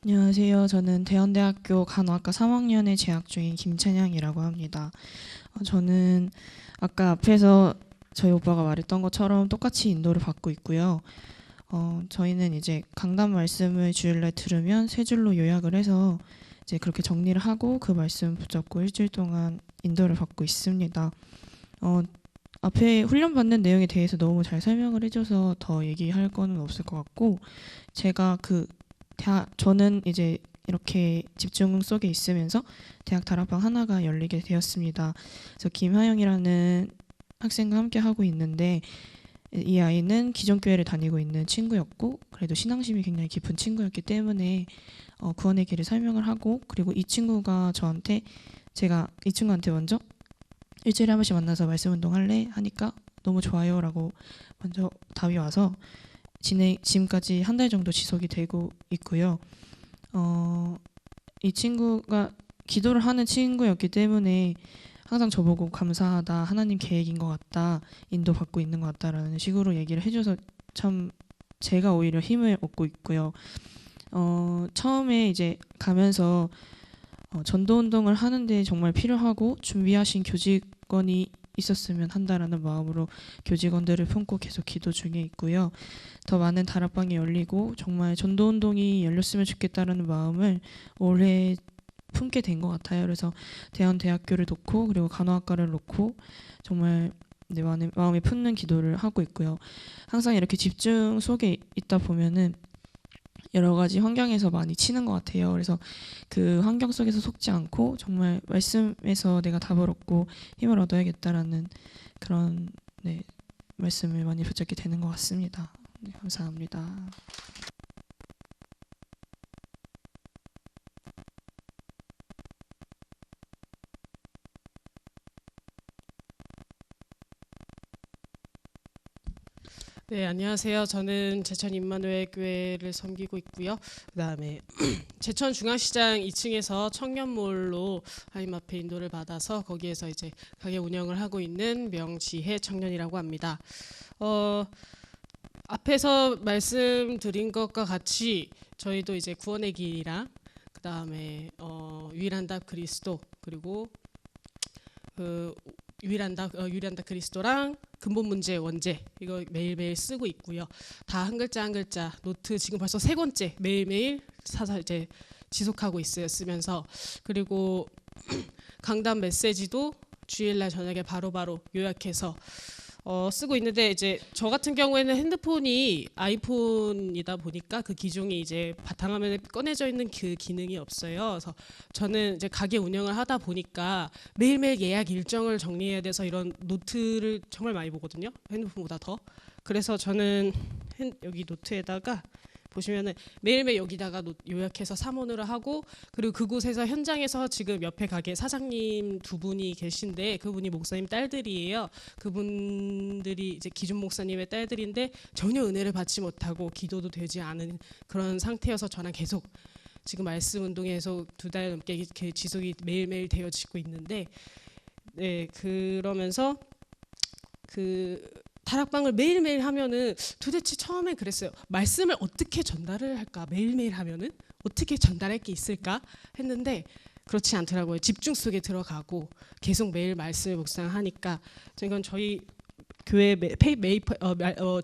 안녕하세요. 저는 대연대학교 간호학과 3학년에 재학 중인 김찬양이라고 합니다. 저는 아까 앞에서 저희 오빠가 말했던 것처럼 똑같이 인도를 받고 있고요. 저희는 이제 강단 말씀을 주일날 들으면 세 줄로 요약을 해서 이제 그렇게 정리를 하고 그 말씀 붙잡고 일주일 동안 인도를 받고 있습니다. 어, 앞에 훈련 받는 내용에 대해서 너무 잘 설명을 해줘서 더 얘기할 거는 없을 것 같고, 제가 저는 이제 이렇게 집중 속에 있으면서 대학 다락방 하나가 열리게 되었습니다. 그래서 김하영이라는 학생과 함께 하고 있는데, 이 아이는 기존 교회를 다니고 있는 친구였고, 그래도 신앙심이 굉장히 깊은 친구였기 때문에 구원의 길을 설명을 하고, 그리고 제가 이 친구한테 먼저 일주일에 한 번씩 만나서 말씀 운동할래 하니까 너무 좋아요라고 먼저 답이 와서 지금까지 한 달 정도 지속이 되고 있고요. 이 친구가 기도를 하는 친구였기 때문에 항상 저보고 감사하다, 하나님 계획인 것 같다, 인도받고 있는 것 같다라는 식으로 얘기를 해줘서 참 제가 오히려 힘을 얻고 있고요. 처음에 이제 가면서 전도 운동을 하는데 정말 필요하고 준비하신 교직원이 있었으면 한다라는 마음으로 교직원들을 품고 계속 기도 중에 있고요. 더 많은 다락방이 열리고 정말 전도 운동이 열렸으면 좋겠다라는 마음을 올해 품게 된 것 같아요. 그래서 대한대학교를 놓고 그리고 간호학과를 놓고 정말 내 마음이 품는 기도를 하고 있고요. 항상 이렇게 집중 속에 있다 보면은 여러 가지 환경에서 많이 치는 것 같아요. 그래서 그 환경 속에서 속지 않고 정말 말씀에서 내가 답을 얻고 힘을 얻어야겠다라는 그런 말씀을 많이 붙잡게 되는 것 같습니다. 네, 감사합니다. 네, 안녕하세요. 저는 제천 임마누엘 교회를 섬기고 있고요. 그다음에 제천 중앙시장 2층에서 청년몰로 하나님 앞에 인도를 받아서 거기에서 이제 가게 운영을 하고 있는 명지혜 청년이라고 합니다. 어, 앞에서 말씀드린 것과 같이 저희도 이제 구원의 길이랑 그다음에 유일한 답 그리스도 그리고 그 유일한 답 그리스도랑 근본 문제 원제 이거 매일매일 쓰고 있고요. 다 한 글자 한 글자 노트 지금 벌써 세 권째 매일매일 사서 이제 지속하고 있어요. 쓰면서 그리고 강단 메시지도 주일날 저녁에 바로바로 요약해서 쓰고 있는데 이제 저 같은 경우에는 핸드폰이 아이폰이다 보니까 그 기종이 이제 바탕화면에 꺼내져 있는 그 기능이 없어요. 그래서 저는 이제 가게 운영을 하다 보니까 매일매일 예약 일정을 정리해야 돼서 이런 노트를 정말 많이 보거든요. 핸드폰보다 더. 그래서 저는 여기 노트에다가 보시면은 매일매일 여기다가 요약해서 사본으로 하고 그리고 그곳에서 현장에서 지금 옆에 가게 사장님 두 분이 계신데 그분이 목사님 딸들이에요. 그분들이 이제 기존 목사님의 딸들인데 전혀 은혜를 받지 못하고 기도도 되지 않은 그런 상태여서 저랑 계속 지금 말씀 운동에서 2달 넘게 이렇게 지속이 매일매일 되어지고 있는데 네 그러면서 그 다락방을 매일매일 하면은 도대체 처음엔 그랬어요. 말씀을 어떻게 전달을 할까? 매일매일 하면은 어떻게 전달할 게 있을까? 했는데 그렇지 않더라고요. 집중 속에 들어가고 계속 매일 말씀을 묵상하니까 이건 저희 교회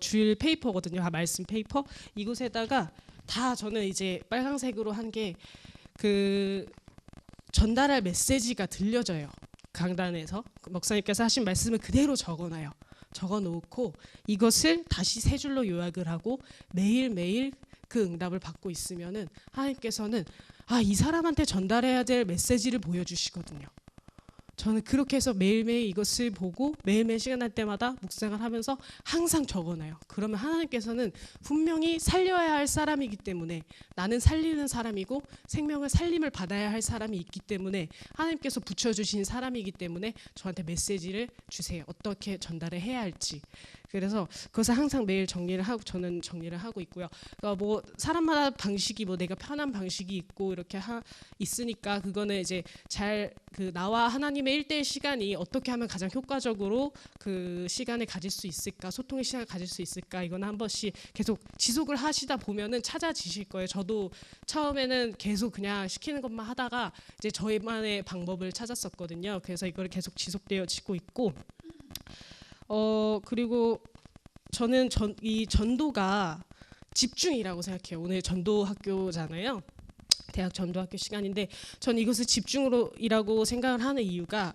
주일 페이퍼거든요. 말씀 페이퍼 이곳에다가 다 저는 이제 빨강색으로 한 게 그 전달할 메시지가 들려져요. 강단에서 목사님께서 하신 말씀을 그대로 적어놔요. 적어놓고 이것을 다시 세 줄로 요약을 하고 매일매일 그 응답을 받고 있으면은 하나님께서는 이 사람한테 전달해야 될 메시지를 보여주시거든요. 저는 그렇게 해서 매일매일 이것을 보고 매일매일 시간 날 때마다 묵상을 하면서 항상 적어놔요. 그러면 하나님께서는 분명히 살려야 할 사람이기 때문에 나는 살리는 사람이고 생명을 살림을 받아야 할 사람이 있기 때문에 하나님께서 붙여주신 사람이기 때문에 저한테 메시지를 주세요. 어떻게 전달을 해야 할지. 그래서 그것을 항상 매일 정리를 하고 저는 정리를 하고 있고요. 그러니까 뭐 사람마다 방식이 뭐 내가 편한 방식이 있고 이렇게 있으니까 그거는 이제 잘 그 나와 하나님의 일대일 시간이 어떻게 하면 가장 효과적으로 그 시간을 가질 수 있을까, 소통의 시간을 가질 수 있을까, 이거는 한 번씩 계속 지속을 하시다 보면은 찾아지실 거예요. 저도 처음에는 계속 그냥 시키는 것만 하다가 이제 저희만의 방법을 찾았었거든요. 그래서 이걸 계속 지속되어지고 있고, 그리고 저는 이 전도가 집중이라고 생각해요. 오늘 전도학교잖아요. 대학 전도학교 시간인데 전 이것을 집중으로이라고 생각을 하는 이유가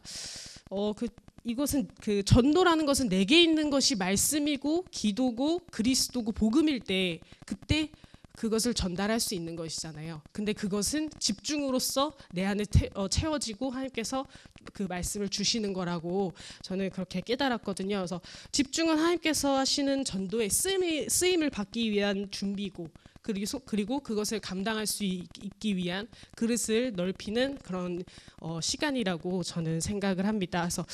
이것은 그 전도라는 것은 내게 있는 것이 말씀이고 기도고 그리스도고 복음일 때 그때 그것을 전달할 수 있는 것이잖아요. 근데 그것은 집중으로써 내 안에 채워지고 하나님께서 그 말씀을 주시는 거라고 저는 그렇게 깨달았거든요. 그래서 집중은 하나님께서 하시는 전도의 쓰임을 받기 위한 준비고, 그리고 그것을 감당할 수 있기 위한 그릇을 넓히는 그런 시간이라고 저는 생각을 합니다. 그래서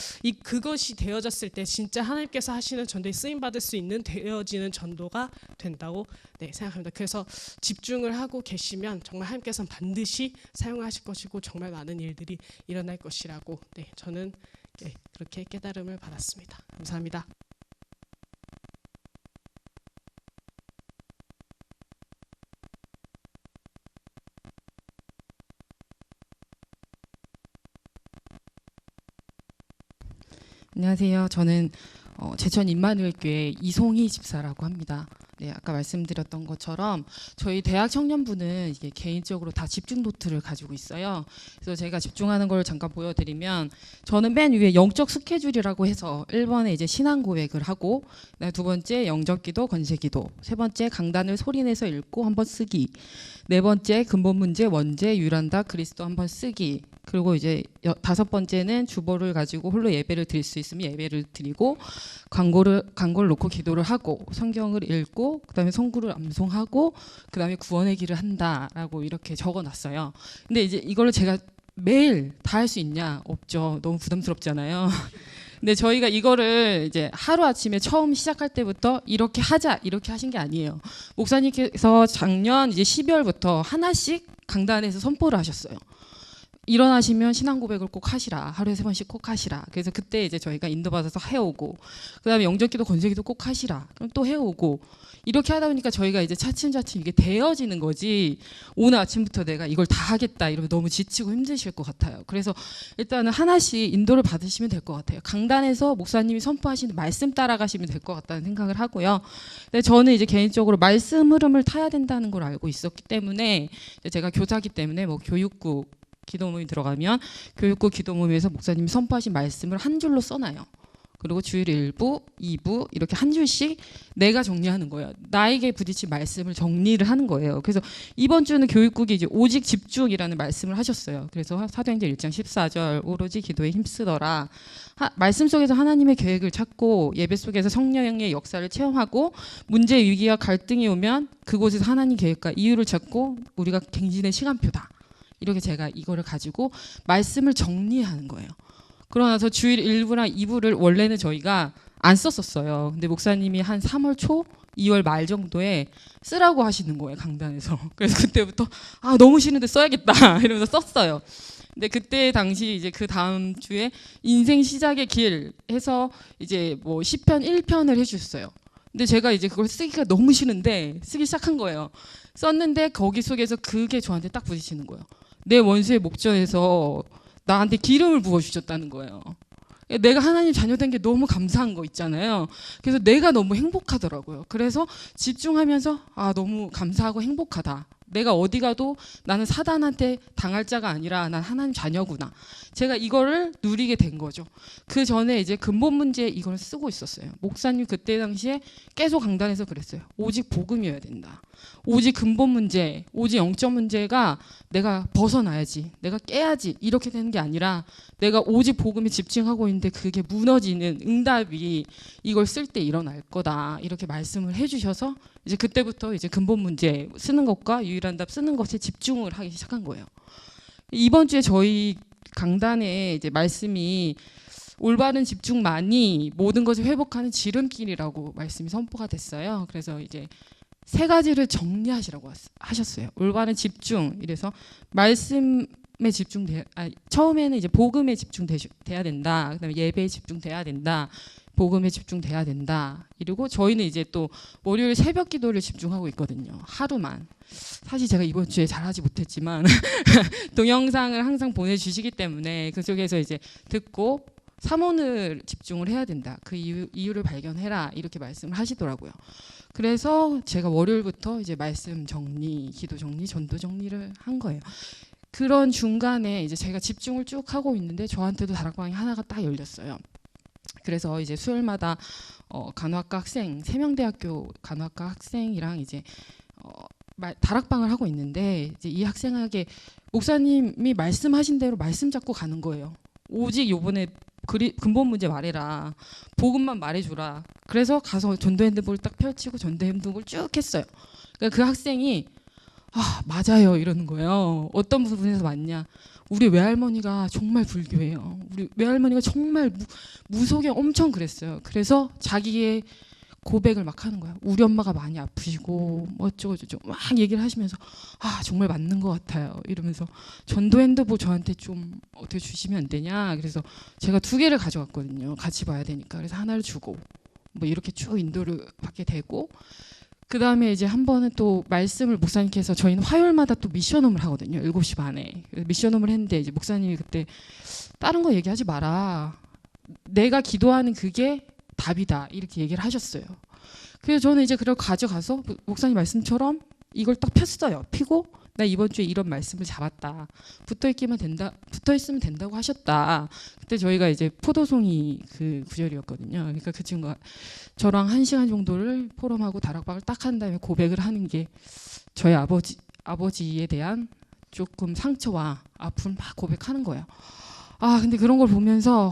그것이 되어졌을 때 진짜 하나님께서 하시는 전도에 쓰임 받을 수 있는 되어지는 전도가 된다고 생각합니다. 그래서 집중을 하고 계시면 정말 하나님께서는 반드시 사용하실 것이고 정말 많은 일들이 일어날 것이라고 저는 그렇게 깨달음을 받았습니다. 감사합니다. 안녕하세요. 저는 제천 임마누엘교회 이송희 집사라고 합니다. 네, 아까 말씀드렸던 것처럼 저희 대학 청년부는 이게 개인적으로 다 집중 노트를 가지고 있어요. 그래서 제가 집중하는 걸 잠깐 보여드리면, 저는 맨 위에 영적 스케줄이라고 해서 1번에 이제 신앙 고백을 하고, 2번째 영적기도 건세기도, 3번째 강단을 소리내서 읽고 한번 쓰기, 4번째 근본 문제 원죄 유란다 그리스도 한번 쓰기, 그리고 이제 5번째는 주보를 가지고 홀로 예배를 드릴 수 있으면 예배를 드리고, 광고를 놓고 기도를 하고, 성경을 읽고, 그다음에 성구를 암송하고, 그다음에 구원의 길을 한다라고 이렇게 적어놨어요. 근데 이제 이걸로 제가 매일 다 할 수 있냐? 없죠. 너무 부담스럽잖아요. 근데 저희가 이거를 이제 하루 아침에 처음 시작할 때부터 이렇게 하자 이렇게 하신 게 아니에요. 목사님께서 작년 이제 12월부터 하나씩 강단에서 선포를 하셨어요. 일어나시면 신앙 고백을 꼭 하시라. 하루에 3번씩 꼭 하시라. 그래서 그때 이제 저희가 인도받아서 해오고, 그다음에 영적기도 건세기도 꼭 하시라. 그럼 또 해오고, 이렇게 하다 보니까 저희가 이제 차츰차츰 이게 되어지는 거지, 오늘 아침부터 내가 이걸 다 하겠다 이러면 너무 지치고 힘드실 것 같아요. 그래서 일단은 하나씩 인도를 받으시면 될 것 같아요. 강단에서 목사님이 선포하시는 말씀 따라가시면 될 것 같다는 생각을 하고요. 근데 저는 이제 개인적으로 말씀 흐름을 타야 된다는 걸 알고 있었기 때문에, 제가 교사기 때문에 뭐 교육국 기도 모임 들어가면 교육국 기도 모임에서 목사님이 선포하신 말씀을 한 줄로 써놔요. 그리고 주일 1부, 2부 이렇게 한 줄씩 내가 정리하는 거예요. 나에게 부딪힌 말씀을 정리를 하는 거예요. 그래서 이번 주는 교육국이 이제 오직 집중이라는 말씀을 하셨어요. 그래서 사도행전 1장 14절 오로지 기도에 힘쓰더라. 말씀 속에서 하나님의 계획을 찾고, 예배 속에서 성령의 역사를 체험하고, 문제 위기와 갈등이 오면 그곳에서 하나님 계획과 이유를 찾고 우리가 갱신의 시간표다. 이렇게 제가 이거를 가지고 말씀을 정리하는 거예요. 그러나서 주일 1부랑 2부를 원래는 저희가 안 썼었어요. 근데 목사님이 한 3월 초, 2월 말 정도에 쓰라고 하시는 거예요, 강단에서. 그래서 그때부터 너무 싫은데 써야겠다 이러면서 썼어요. 근데 그때 당시 이제 그 다음 주에 인생 시작의 길 해서 이제 뭐 시편 1편을 해주셨어요. 근데 제가 이제 그걸 쓰기가 너무 싫은데 쓰기 시작한 거예요. 썼는데 거기 속에서 그게 저한테 딱 부딪히는 거예요. 내 원수의 목전에서 나한테 기름을 부어주셨다는 거예요. 내가 하나님 자녀된 게 너무 감사한 거 있잖아요. 그래서 내가 너무 행복하더라고요. 그래서 집중하면서 너무 감사하고 행복하다. 내가 어디 가도 나는 사단한테 당할 자가 아니라 난 하나님 자녀구나. 제가 이거를 누리게 된 거죠. 그 전에 이제 근본 문제 이걸 쓰고 있었어요. 목사님 그때 당시에 계속 강단에서 그랬어요. 오직 복음이어야 된다. 오직 근본 문제, 오직 영적 문제가 내가 벗어나야지, 내가 깨야지 이렇게 되는 게 아니라, 내가 오직 복음에 집중하고 있는데 그게 무너지는 응답이 이걸 쓸 때 일어날 거다. 이렇게 말씀을 해주셔서 이제 그때부터 이제 근본 문제 쓰는 것과 유일한 답 쓰는 것에 집중을 하기 시작한 거예요. 이번 주에 저희 강단에 이제 말씀이 올바른 집중만이 모든 것을 회복하는 지름길이라고 말씀이 선포가 됐어요. 그래서 이제 세 가지를 정리하시라고 하셨어요. 올바른 집중. 이래서 말씀에 처음에는 이제 복음에 집중돼야 된다. 그다음에 예배에 집중돼야 된다. 복음에 집중돼야 된다. 그리고 저희는 이제 또 월요일 새벽 기도를 집중하고 있거든요. 하루만. 사실 제가 이번 주에 잘하지 못했지만 동영상을 항상 보내주시기 때문에 그쪽에서 이제 듣고 삼원을 집중을 해야 된다. 그 이유를 발견해라. 이렇게 말씀을 하시더라고요. 그래서 제가 월요일부터 이제 말씀 정리, 기도 정리, 전도 정리를 한 거예요. 그런 중간에 이제 제가 집중을 쭉 하고 있는데 저한테도 다락방이 하나가 딱 열렸어요. 그래서 이제 수요일마다 간호학과 학생, 세명대학교 간호학과 학생이랑 이제 다락방을 하고 있는데 이제 이 학생에게 목사님이 말씀하신 대로 말씀 잡고 가는 거예요. 오직 요번에 근본 문제 말해라. 복음만 말해주라. 그래서 가서 전도 핸드볼을 딱 펼치고 전도 핸드볼 쭉 했어요. 그러니까 그 학생이 맞아요 이러는 거예요. 어떤 부분에서 맞냐? 우리 외할머니가 정말 불교예요. 우리 외할머니가 정말 무속에 엄청 그랬어요. 그래서 자기의 고백을 막 하는 거야. 우리 엄마가 많이 아프시고 뭐 어쩌고저쩌고 막 얘기를 하시면서 정말 맞는 것 같아요. 이러면서 전도 핸드볼 저한테 좀 어떻게 주시면 안 되냐. 그래서 제가 2개를 가져왔거든요. 같이 봐야 되니까. 그래서 하나를 주고 뭐 이렇게 쭉 인도를 받게 되고 그 다음에 이제 한 번은 또 말씀을 목사님께서 저희는 화요일마다 또 미션홈을 하거든요. 7시 반에. 미션홈을 했는데 이제 목사님이 그때 다른 거 얘기하지 마라. 내가 기도하는 그게 답이다. 이렇게 얘기를 하셨어요. 그래서 저는 이제 그걸 가져가서 목사님 말씀처럼 이걸 딱 폈어요. 피고 나 이번 주에 이런 말씀을 잡았다. 붙어있으면 된다고 하셨다. 그때 저희가 이제 포도송이 그 구절이었거든요. 그러니까 그 친구가 저랑 1시간 정도를 포럼하고 다락방을 딱 한 다음에 고백을 하는 게 저희 아버지에 대한 조금 상처와 아픔을 막 고백하는 거예요. 근데 그런 걸 보면서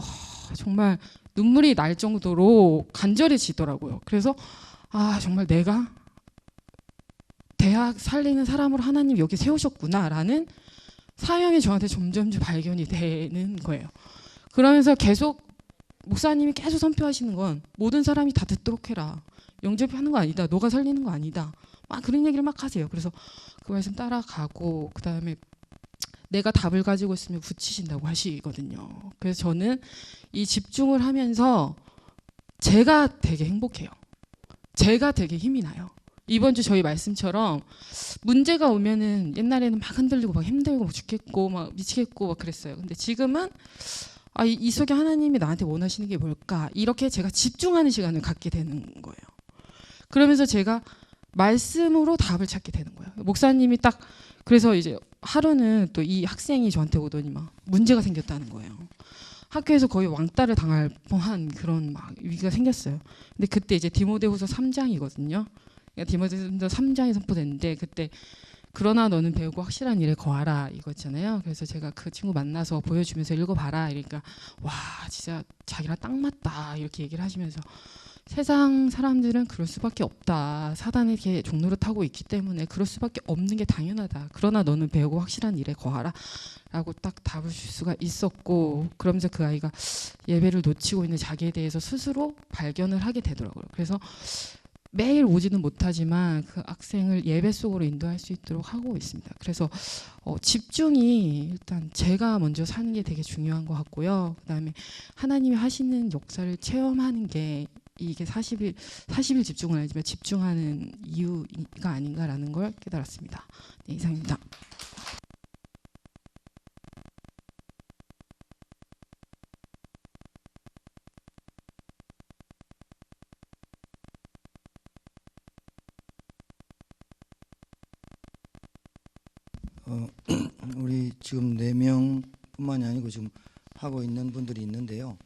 정말 눈물이 날 정도로 간절해지더라고요. 그래서 정말 내가 대학 살리는 사람으로 하나님 여기 세우셨구나라는 사명이 저한테 점점 발견이 되는 거예요. 그러면서 계속 목사님이 계속 선포하시는 건 모든 사람이 다 듣도록 해라. 영접하는 거 아니다. 너가 살리는 거 아니다. 막 그런 얘기를 막 하세요. 그래서 그 말씀 따라가고 그 다음에 내가 답을 가지고 있으면 붙이신다고 하시거든요. 그래서 저는 이 집중을 하면서 제가 되게 행복해요. 제가 되게 힘이 나요. 이번 주 저희 말씀처럼 문제가 오면은 옛날에는 막 흔들리고 막 힘들고 막 죽겠고 막 미치겠고 막 그랬어요. 근데 지금은 이 속에 하나님이 나한테 원하시는 게 뭘까? 이렇게 제가 집중하는 시간을 갖게 되는 거예요. 그러면서 제가 말씀으로 답을 찾게 되는 거예요. 목사님이 딱 그래서 이제 하루는 또 이 학생이 저한테 오더니 막 문제가 생겼다는 거예요. 학교에서 거의 왕따를 당할 뻔한 그런 막 위기가 생겼어요. 근데 그때 이제 디모데후서 3장이거든요. 디모데후서 3장이 선포됐는데 그때 그러나 너는 배우고 확실한 일에 거하라 이거잖아요. 그래서 제가 그 친구 만나서 보여주면서 읽어봐라. 이러니까 와 진짜 자기랑 딱 맞다 이렇게 얘기를 하시면서 세상 사람들은 그럴 수밖에 없다. 사단의 이렇게 종로를 타고 있기 때문에 그럴 수밖에 없는 게 당연하다. 그러나 너는 배우고 확실한 일에 거하라. 라고 딱 답을 줄 수가 있었고 그러면서 그 아이가 예배를 놓치고 있는 자기에 대해서 스스로 발견을 하게 되더라고요. 그래서 매일 오지는 못하지만 그 학생을 예배 속으로 인도할 수 있도록 하고 있습니다. 그래서 집중이 일단 제가 먼저 사는 게 되게 중요한 것 같고요. 그다음에 하나님이 하시는 역사를 체험하는 게 이게 40일 집중은 아니지만 집중하는 이유가 아닌가라는 걸 깨달았습니다. 네, 이상입니다. 우리 지금 4명뿐만이 아니고 지금 하고 있는 분들이 있는데요.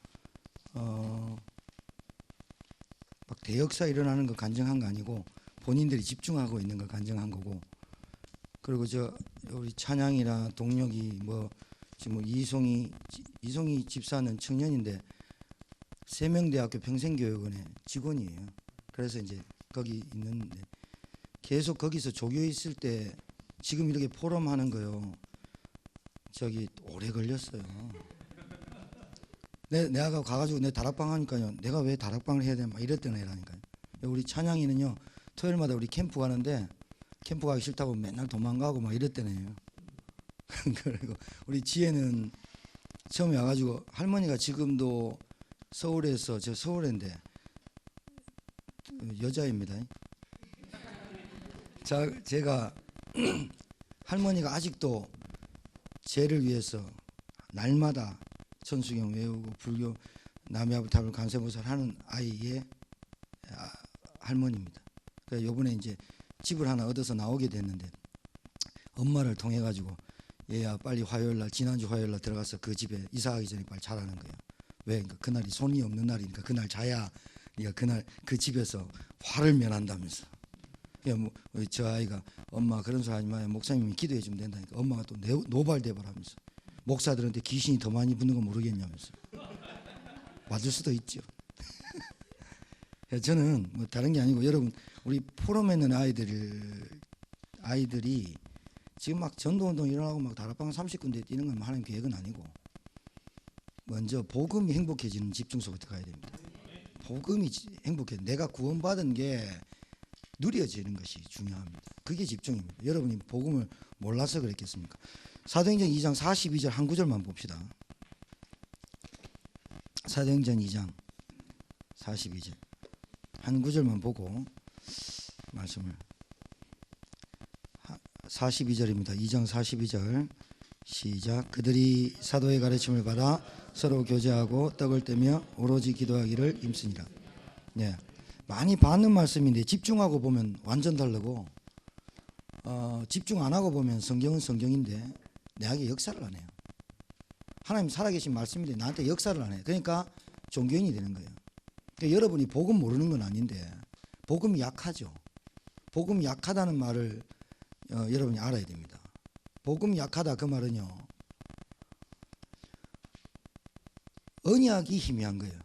막 대역사 일어나는 거 간증한 거 아니고 본인들이 집중하고 있는 거 간증한 거고. 그리고 우리 찬양이나 동력이 지금 이송희 집사는 청년인데 세명대학교 평생교육원의 직원이에요. 그래서 이제 거기 있는데 계속 거기서 조교 있을 때 지금 이렇게 포럼 하는 거요. 오래 걸렸어요. 내가 가가지고 내 다락방 하니까요. 내가 왜 다락방을 해야 돼? 막 이랬던 애라니까요. 우리 찬양이는요. 토요일마다 우리 캠프 가는데 캠프 가기 싫다고 맨날 도망가고 막 이랬던 애예요. 그리고 우리 지혜는 처음에 와가지고 할머니가 지금도 서울에서 저 서울인데 여자입니다. 제가 할머니가 아직도 죄를 위해서 날마다 천수경 외우고 불교 남야부탑을 관세음보살 하는 아이의 할머니입니다. 그래서 요번에 이제 집을 하나 얻어서 나오게 됐는데 엄마를 통해 가지고 얘야 빨리 화요일날 지난주 화요일날 들어가서 그 집에 이사하기 전에 빨리 자라는 거예요. 왜? 그러니까 그날이 손이 없는 날이니까 그날 자야 네가 그날 그 집에서 화를 면한다면서. 뭐 저 아이가 엄마 그런 소리 하지 마요. 목사님이 기도해 주면 된다니까. 엄마가 또 노발대발하면서 목사들한테 귀신이 더 많이 붙는 거 모르겠냐면서. 맞을 수도 있죠. 저는 뭐 다른 게 아니고 여러분 우리 포럼에 있는 아이들이 지금 막 전도운동 일어나고 막 다락방 30군데 뛰는 건 하나님 계획은 아니고 먼저 복음이 행복해지는 집중 속에 가야 됩니다. 복음이 행복해. 내가 구원받은 게 누려지는 것이 중요합니다. 그게 집중입니다. 여러분이 복음을 몰라서 그랬겠습니까? 사도행전 2장 42절 한 구절만 봅시다. 사도행전 2장 42절 한 구절만 보고 말씀을 42절입니다. 2장 42절 시작. 그들이 사도의 가르침을 받아 서로 교제하고 떡을 떼며 오로지 기도하기를 힘쓰니라. 네, 많이 받는 말씀인데 집중하고 보면 완전 다르고 집중 안 하고 보면 성경은 성경인데 내에게 역사를 안 해요. 하나님 살아계신 말씀인데 나한테 역사를 안 해요. 그러니까 종교인이 되는 거예요. 그러니까 여러분이 복음 모르는 건 아닌데 복음이 약하죠. 복음이 약하다는 말을 여러분이 알아야 됩니다. 복음이 약하다 그 말은요. 언약이 희미한 거예요.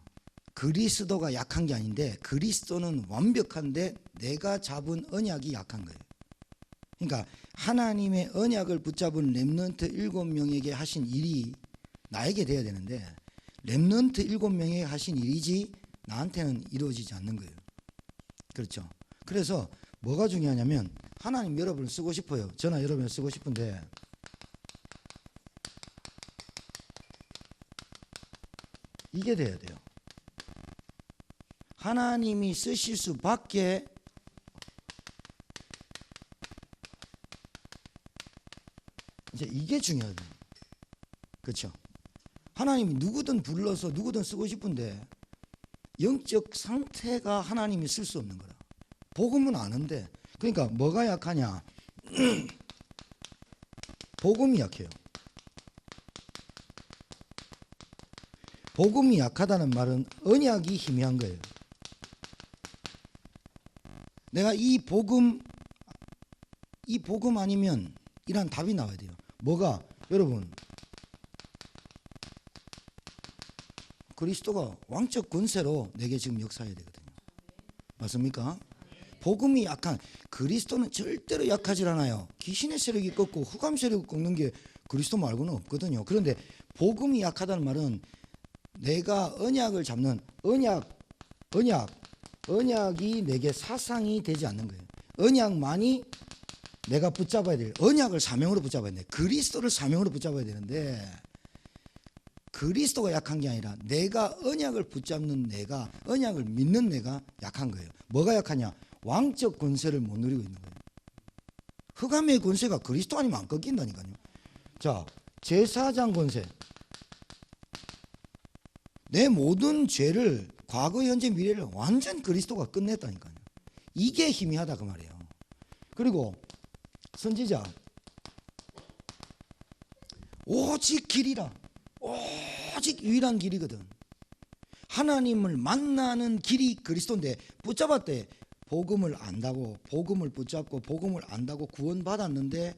그리스도가 약한 게 아닌데 그리스도는 완벽한데 내가 잡은 언약이 약한 거예요. 그러니까 하나님의 언약을 붙잡은 렘넌트 7명에게 하신 일이 나에게 돼야 되는데 렘넌트 7명에게 하신 일이지 나한테는 이루어지지 않는 거예요. 그렇죠. 그래서 뭐가 중요하냐면 하나님 여러분을 쓰고 싶어요. 저나 여러분을 쓰고 싶은데 이게 돼야 돼요. 하나님이 쓰실 수밖에 이제 이게 중요하다. 그렇죠? 하나님이 누구든 불러서 누구든 쓰고 싶은데 영적 상태가 하나님이 쓸 수 없는 거라. 복음은 아는데 그러니까 뭐가 약하냐? 복음이 약해요. 복음이 약하다는 말은 언약이 희미한 거예요. 내가 이 복음 아니면 이란 답이 나와야 돼요. 뭐가? 여러분 그리스도가 왕적 권세로 내게 지금 역사해야 되거든요. 맞습니까? 복음이 약한 그리스도는 절대로 약하지 않아요. 귀신의 세력이 꺾고 흑암 세력이 꺾는 게 그리스도 말고는 없거든요. 그런데 복음이 약하다는 말은 내가 언약을 잡는 언약이 내게 사상이 되지 않는 거예요. 언약만이 내가 붙잡아야 돼요. 언약을 사명으로 붙잡아야 돼. 그리스도를 사명으로 붙잡아야 되는데 그리스도가 약한 게 아니라 내가 언약을 붙잡는 내가 언약을 믿는 내가 약한 거예요. 뭐가 약하냐? 왕적 권세를 못 누리고 있는 거예요. 흑암의 권세가 그리스도 아니면 안 꺾인다니까요. 자, 제사장 권세. 내 모든 죄를 과거, 현재, 미래를 완전 그리스도가 끝냈다니까요. 이게 희미하다 그 말이에요. 그리고 선지자 오직 길이라. 오직 유일한 길이거든. 하나님을 만나는 길이 그리스도인데 붙잡았대. 복음을 안다고 복음을 붙잡고 복음을 안다고 구원받았는데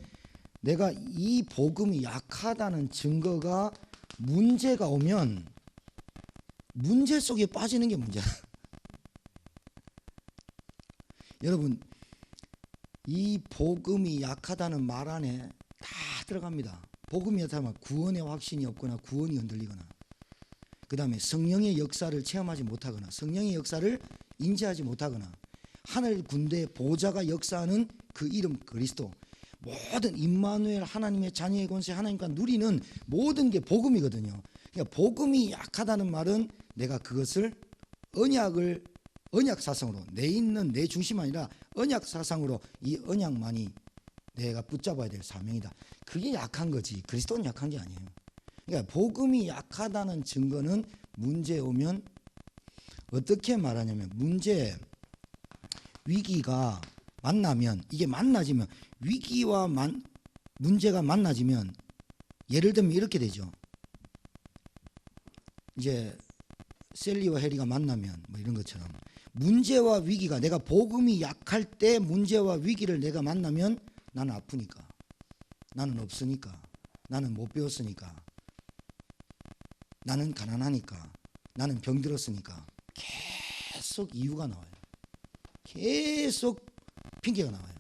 내가 이 복음이 약하다는 증거가 문제가 오면 문제 속에 빠지는 게 문제야. 여러분 이 복음이 약하다는 말 안에 다 들어갑니다. 복음이 약하면 구원의 확신이 없거나 구원이 흔들리거나 그 다음에 성령의 역사를 체험하지 못하거나 성령의 역사를 인지하지 못하거나 하늘 군대 보좌가 역사하는 그 이름 그리스도, 모든 임마누엘 하나님의 자녀의 권세, 하나님과 누리는 모든 게 복음이거든요. 그러니까 복음이 약하다는 말은 내가 그것을 언약 사상으로 내 있는 내 중심 아니라 언약 사상으로 이 언약만이 내가 붙잡아야 될 사명이다. 그게 약한 거지 그리스도는 약한 게 아니에요. 그러니까 복음이 약하다는 증거는 문제 오면 어떻게 말하냐면 문제 위기가 만나면 이게 만나지면 위기와 문제가 만나지면 예를 들면 이렇게 되죠. 이제 셀리와 해리가 만나면 뭐 이런 것처럼 문제와 위기가 내가 복음이 약할 때 문제와 위기를 내가 만나면 나는 아프니까 나는 없으니까 나는 못 배웠으니까 나는 가난하니까 나는 병들었으니까 계속 이유가 나와요. 계속 핑계가 나와요.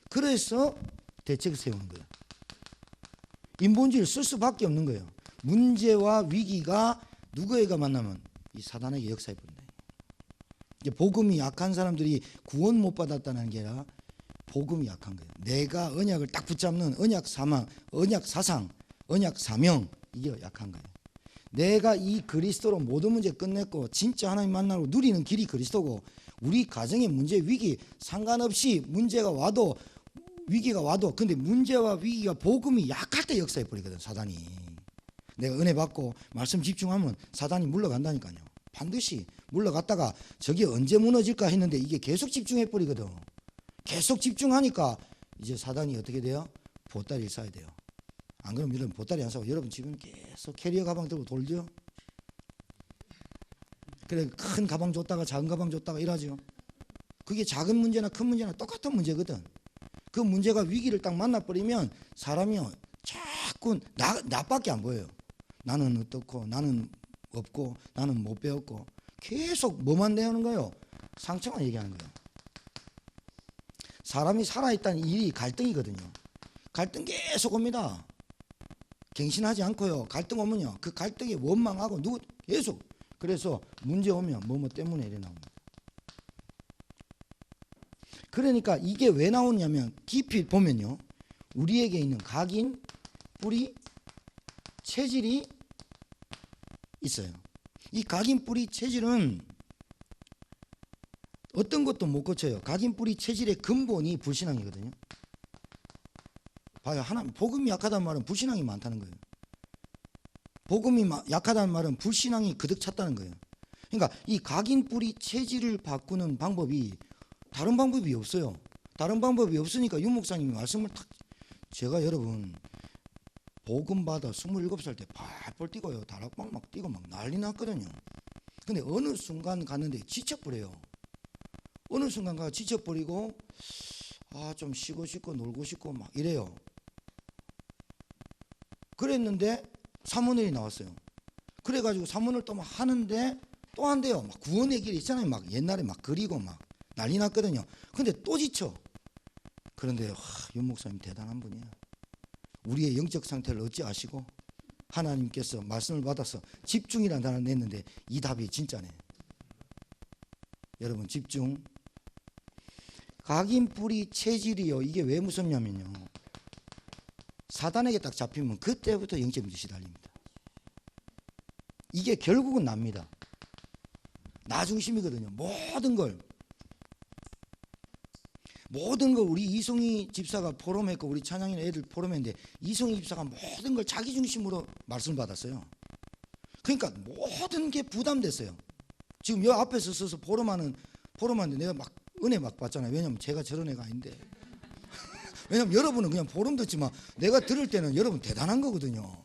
그래서 대책을 세우는 거예요. 인본주의를 쓸 수밖에 없는 거예요. 문제와 위기가 누구에게 만나면 이 사단에게 역사해 버린다. 이제 복음이 약한 사람들이 구원 못 받았다는 게 아니라 복음이 약한 거예요. 내가 언약을 딱 붙잡는 언약 사상, 언약 사명 이게 약한 거예요. 내가 이 그리스도로 모든 문제 끝냈고 진짜 하나님 만나고 누리는 길이 그리스도고 우리 가정의 문제 위기 상관없이 문제가 와도 위기가 와도 근데 문제와 위기가 복음이 약할 때 역사해 버리거든 사단이. 내가 은혜 받고 말씀 집중하면 사단이 물러간다니까요. 반드시 물러갔다가 저게 언제 무너질까 했는데 이게 계속 집중해 버리거든. 계속 집중하니까 이제 사단이 어떻게 돼요? 보따리를 싸야 돼요. 안 그러면 여러분 보따리 안 싸고 여러분 지금 계속 캐리어 가방 들고 돌죠. 그래 큰 가방 줬다가 작은 가방 줬다가 이러죠. 그게 작은 문제나 큰 문제나 똑같은 문제거든. 그 문제가 위기를 딱 만나버리면 사람이요 자꾸 나밖에 안 보여요. 나는 어떻고 나는 없고 나는 못 배웠고 계속 뭐만 내오는 거예요? 상처만 얘기하는 거예요. 사람이 살아있다는 일이 갈등이거든요. 갈등 계속 옵니다. 갱신하지 않고요. 갈등 오면요. 그 갈등에 원망하고 누구 계속 그래서 문제 오면 뭐뭐 때문에 이래 나옵니다. 그러니까 이게 왜 나오냐면 깊이 보면요. 우리에게 있는 각인, 뿌리, 체질이 있어요. 이 각인, 뿌리, 체질은 어떤 것도 못 고쳐요. 각인, 뿌리, 체질의 근본이 불신앙이거든요. 봐요. 하나님 복음이 약하다는 말은 불신앙이 많다는 거예요. 복음이 약하다는 말은 불신앙이 그득 찼다는 거예요. 그러니까 이 각인, 뿌리, 체질을 바꾸는 방법이 다른 방법이 없어요. 다른 방법이 없으니까 윤 목사님이 말씀을 탁 제가 여러분 복음 받아 27살 때 발벌 뛰고요. 다락방 막 뛰고 막 난리 났거든요. 근데 어느 순간 갔는데 지쳐버려요. 어느 순간 가 지쳐버리고 좀 쉬고 싶고 놀고 싶고 막 이래요. 그랬는데 사모늘이 나왔어요. 그래가지고 사모늘 또 막 하는데 또 한대요. 막 구원의 길이 있잖아요. 막 옛날에 막 그리고 막 난리 났거든요. 근데 또 지쳐. 그런데 윤 목사님 대단한 분이에요. 우리의 영적 상태를 어찌 아시고 하나님께서 말씀을 받아서 집중이라는 단어를 냈는데 이 답이 진짜네. 여러분 집중. 각인, 뿌리, 체질이요. 이게 왜 무섭냐면요. 사단에게 딱 잡히면 그때부터 영적인 짓이 달립니다. 이게 결국은 납니다. 나 중심이거든요. 모든 걸 우리 이송희 집사가 포럼했고 우리 찬양이나 애들 포럼했는데 이송희 집사가 모든 걸 자기 중심으로 말씀을 받았어요. 그러니까 모든 게 부담됐어요. 지금 여 앞에서 서서 포럼하는데 내가 막 은혜 막 받잖아요. 왜냐면 제가 저런 애가 아닌데. 왜냐면 여러분은 그냥 포럼 듣지만 내가 들을 때는 여러분 대단한 거거든요.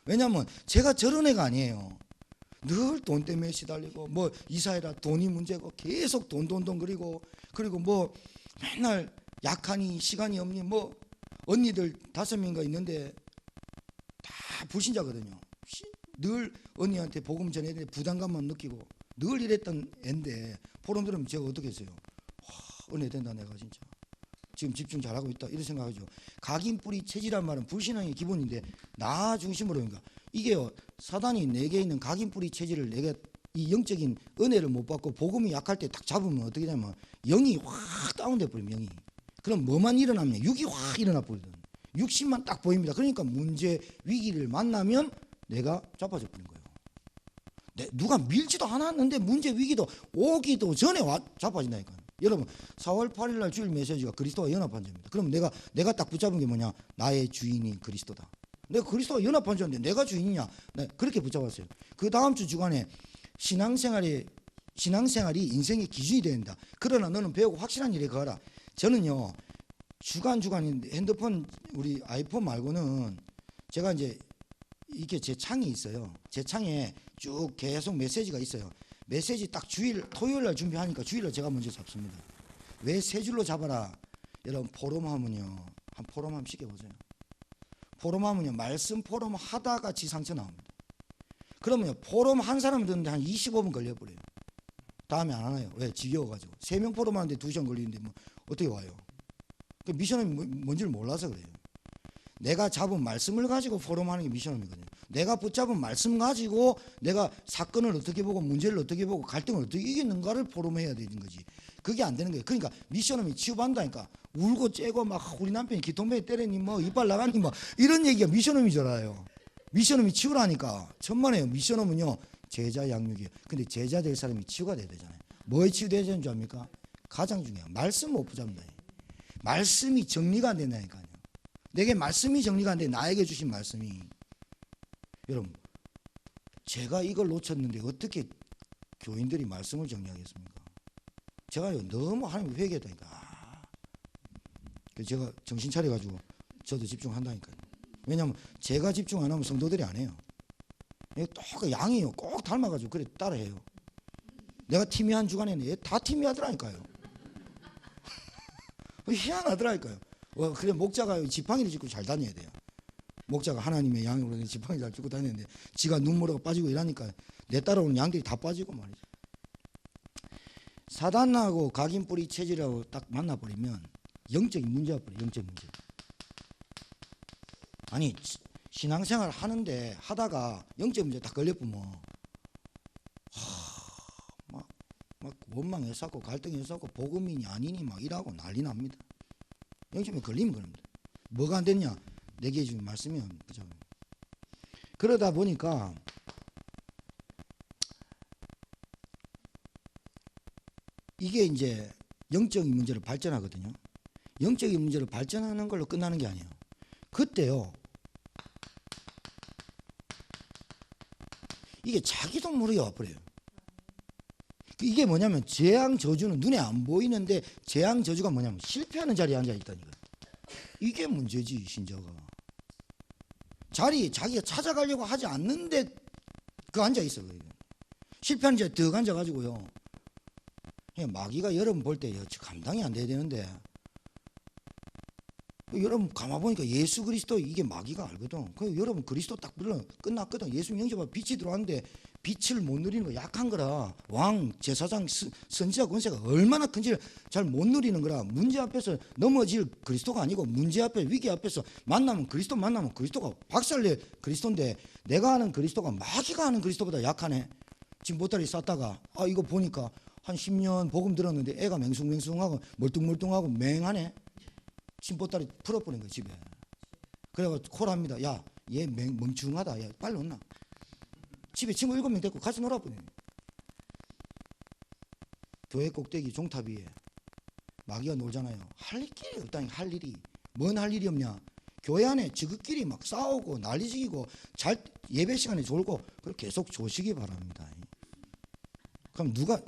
왜냐면 제가 저런 애가 아니에요. 늘 돈 때문에 시달리고 뭐 이사해라 돈이 문제고 계속 돈 그리고 그리고 뭐 맨날 약하니 시간이 없니 뭐 언니들 5명인가 있는데 다 불신자거든요. 늘 언니한테 복음 전해야 되는데 부담감만 느끼고 늘 이랬던 애인데 포럼 들으면 제가 어떻게 했어요? 은혜 된다 내가 진짜 지금 집중 잘하고 있다 이런 생각하죠. 각인, 뿌리, 체질이란 말은 불신앙의 기본인데 나 중심으로 그러니까 이게요, 사단이 내게 있는 각인뿌리 체질을 내가 이 영적인 은혜를 못 받고 복음이 약할 때 딱 잡으면 어떻게 되냐면 영이 확 다운돼 버리면 영이. 그럼 뭐만 일어나면 육이 확 일어나 버리거든. 육신만 딱 보입니다. 그러니까 문제 위기를 만나면 내가 자빠져 버린 거예요. 누가 밀지도 않았는데 문제 위기도 오기도 전에 자빠진다니까. 여러분 4월 8일 날 주일 메시지가 그리스도와 연합한 자입니다. 그럼 내가 딱 붙잡은 게 뭐냐? 나의 주인이 그리스도다. 내가 그리스도와 연합한 자인데 내가 주인이냐? 그렇게 붙잡았어요. 그 다음 주 주간에 신앙생활이 인생의 기준이 된다. 그러나 너는 배우고 확실한 일에 거하라. 저는요 주간 핸드폰 우리 아이폰 말고는 제가 이제 이게 제 창이 있어요. 제 창에 쭉 계속 메시지가 있어요. 메시지 딱 토요일 날 준비하니까 주일날 제가 먼저 잡습니다. 왜 세 줄로 잡아라? 여러분 포럼하면요, 한 포럼 한번 시켜보세요. 포럼하면요 말씀 포럼 하다가 지상처 나옵니다. 그러면요 포럼 한 사람 듣는데 한 25분 걸려버려요. 다음에 안 하나요? 왜? 지겨워가지고 3명 포럼 하는데 2시간 걸리는데 뭐 어떻게 와요? 그 미션은 뭔지를 몰라서 그래요. 내가 잡은 말씀을 가지고 포럼하는 게 미션이거든요. 내가 붙잡은 말씀 가지고 내가 사건을 어떻게 보고 문제를 어떻게 보고 갈등을 어떻게 이기는가를 포럼해야 되는 거지. 그게 안 되는 거예요. 그러니까 미션음이 치유받는다니까. 울고 째고 막 우리 남편이 기통배에 때리니 뭐 이빨 나가니 뭐 이런 얘기가 미션음이잖아요. 미션음이 치유라니까. 천만에요. 미션음은요 제자 양육이에요. 근데 제자 될 사람이 치유가 돼야 되잖아요. 뭐에 치유돼야 되는 줄 압니까? 가장 중요한 말씀 못 붙잡는다. 말씀이 정리가 안 된다니까요. 내게 말씀이 정리가 안 돼. 나에게 주신 말씀이. 여러분 제가 이걸 놓쳤는데 어떻게 교인들이 말씀을 정리하겠습니까? 제가요 너무 하나님 회개했다니까. 그래서 제가 정신 차려가지고 저도 집중한다니까요. 왜냐하면 제가 집중 안 하면 성도들이 안 해요. 똑 양이요 꼭 닮아가지고 그래 따라해요. 내가 팀이한 주간에는 다 팀이하더라니까요. 희한하더라니까요. 그래 목자가 지팡이를 짚고 잘 다녀야 돼요. 목자가 하나님의 양으로 지팡이 잘 짚고 다니는데 지가 눈물어가 빠지고 이러니까 내 따라오는 양들이 다 빠지고 말이죠. 사단하고 각인뿌리 체질하고 딱 만나버리면 영적인 문제가 버려요. 영적 문제. 아니 신앙생활 하다가 영적 문제 딱 걸려보면 막 원망했었고 갈등했었고 복음이니 아니니 막 이러고 난리 납니다. 영적에 걸리면 그럽니다. 뭐가 안 됐냐? 내게 주신 말씀이 안 그죠? 그러다 보니까 이게 이제 영적인 문제로 발전하거든요. 영적인 문제로 발전하는 걸로 끝나는 게 아니에요. 그때요 이게 자기도 모르게 와버려요. 이게 뭐냐면 재앙 저주는 눈에 안 보이는데 재앙 저주가 뭐냐면 실패하는 자리에 앉아 있다니까. 이게 문제지. 신자가 자리에 자기가 찾아가려고 하지 않는데 그 앉아 있어. 실패하는 자리에 더 앉아가지고요 마귀가 여러분 볼 때 감당이 안 돼야 되는데 여러분 가만 보니까 예수 그리스도 이게 마귀가 알거든. 그 여러분 그리스도 딱 불러 끝났거든. 예수님 영접하면 빛이 들어왔는데 빛을 못 누리는 거 약한 거라. 왕, 제사장, 선지자 권세가 얼마나 큰지를 잘 못 누리는 거라. 문제 앞에서 넘어질 그리스도가 아니고 문제 앞에 위기 앞에서 만나면 그리스도가 박살낼 그리스도인데 내가 아는 그리스도가 마귀가 아는 그리스도보다 약하네. 지금 보따리 쌌다가 이거 보니까 한 10년 복음 들었는데 애가 맹숭맹숭하고 멀뚱멀뚱하고 맹하네. 침보따리 풀어버린 거야 집에. 그래가지고 콜합니다. 야, 얘 멍충하다. 야, 빨리 온나. 집에 친구 7명 데리고 같이 놀아버려. 교회 꼭대기 종탑 위에 마귀가 놀잖아요. 할 길이 없다니. 할 일이. 뭔 할 일이 없냐. 교회 안에 지극끼리 막 싸우고 난리지기고 잘 예배 시간에 졸고 계속 조시기 바랍니다. 그럼 누가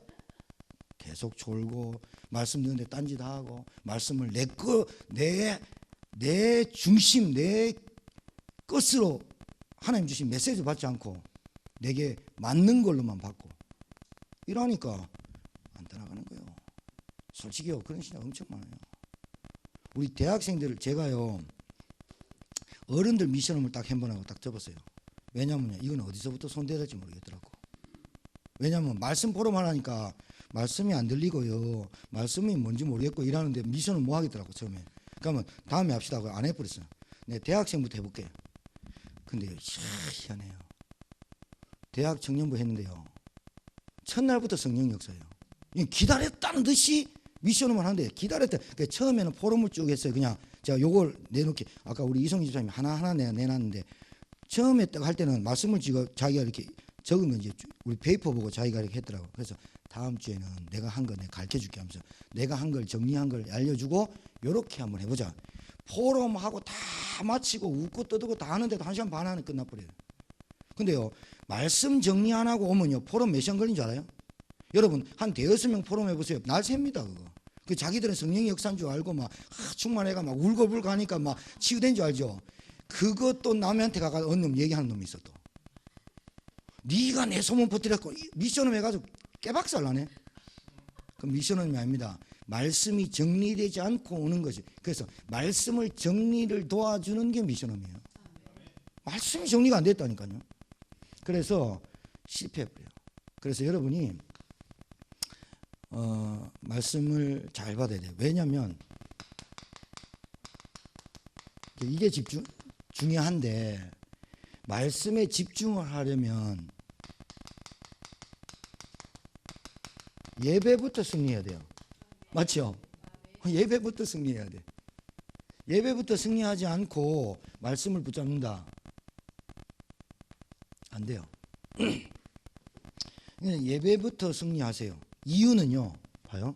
계속 졸고 말씀 듣는데 딴짓하고 말씀을 내 중심 내 것으로 하나님 주신 메시지 받지 않고 내게 맞는 걸로만 받고 이러니까 안 따라가는 거예요. 솔직히요 그런 신앙 엄청 많아요. 우리 대학생들 제가요 어른들 미션을 딱 한 번 하고 딱 접었어요. 왜냐면요 이건 어디서부터 손대야 될지 모르겠더라고. 왜냐면 말씀 포럼만 하니까 말씀이 안 들리고요. 말씀이 뭔지 모르겠고 이러는데 미션을 못 하겠더라고 처음에. 그러면 다음에 합시다 하고 안 해버렸어요. 네, 대학생부터 해볼게. 근데요, 희한해요. 대학 청년부 했는데요, 첫날부터 성령 역사예요. 기다렸다는 듯이 미션만 하는데 기다렸다. 그러니까 처음에는 포럼을 쭉 했어요. 그냥 제가 요걸 내놓기, 아까 우리 이성희 집사님이 하나하나 내놨는데, 처음에 딱 할 때는 말씀을 자기가 이렇게 적은 건 이제 우리 페이퍼 보고 자기가 이렇게 했더라고. 그래서 다음 주에는 내가 한 거 내가 가르쳐 줄게 하면서 내가 한 걸 정리한 걸 알려주고 요렇게 한번 해보자. 포럼하고 다 마치고 웃고 떠들고 다 하는데도 1시간 반 안에 끝나버려요. 근데요, 말씀 정리 안 하고 오면요, 포럼 몇 시간 걸린 줄 알아요? 여러분, 한 대여섯 명 포럼 해보세요. 날 셉니다, 그거. 그 자기들은 성령의 역사인 줄 알고 막 충만해가 막 울고불고 하니까 막 치유된 줄 알죠. 그것도 남한테 가서 어느 놈 얘기하는 놈이 있어. 또 네가 내 소문 퍼뜨렸고 미션을 해가지고 깨박살 나네. 그 미션은 아닙니다. 말씀이 정리되지 않고 오는 거지. 그래서 말씀을 정리를 도와주는 게 미션업이에요. 말씀이 정리가 안 됐다니까요. 그래서 실패해버려요. 그래서 여러분이 말씀을 잘 받아야 돼요. 왜냐하면 이게 중요한데, 말씀에 집중을 하려면 예배부터 승리해야 돼요. 맞죠? 예배부터 승리해야 돼. 예배부터 승리하지 않고 말씀을 붙잡는다, 안 돼요. 예배부터 승리하세요. 이유는요, 봐요.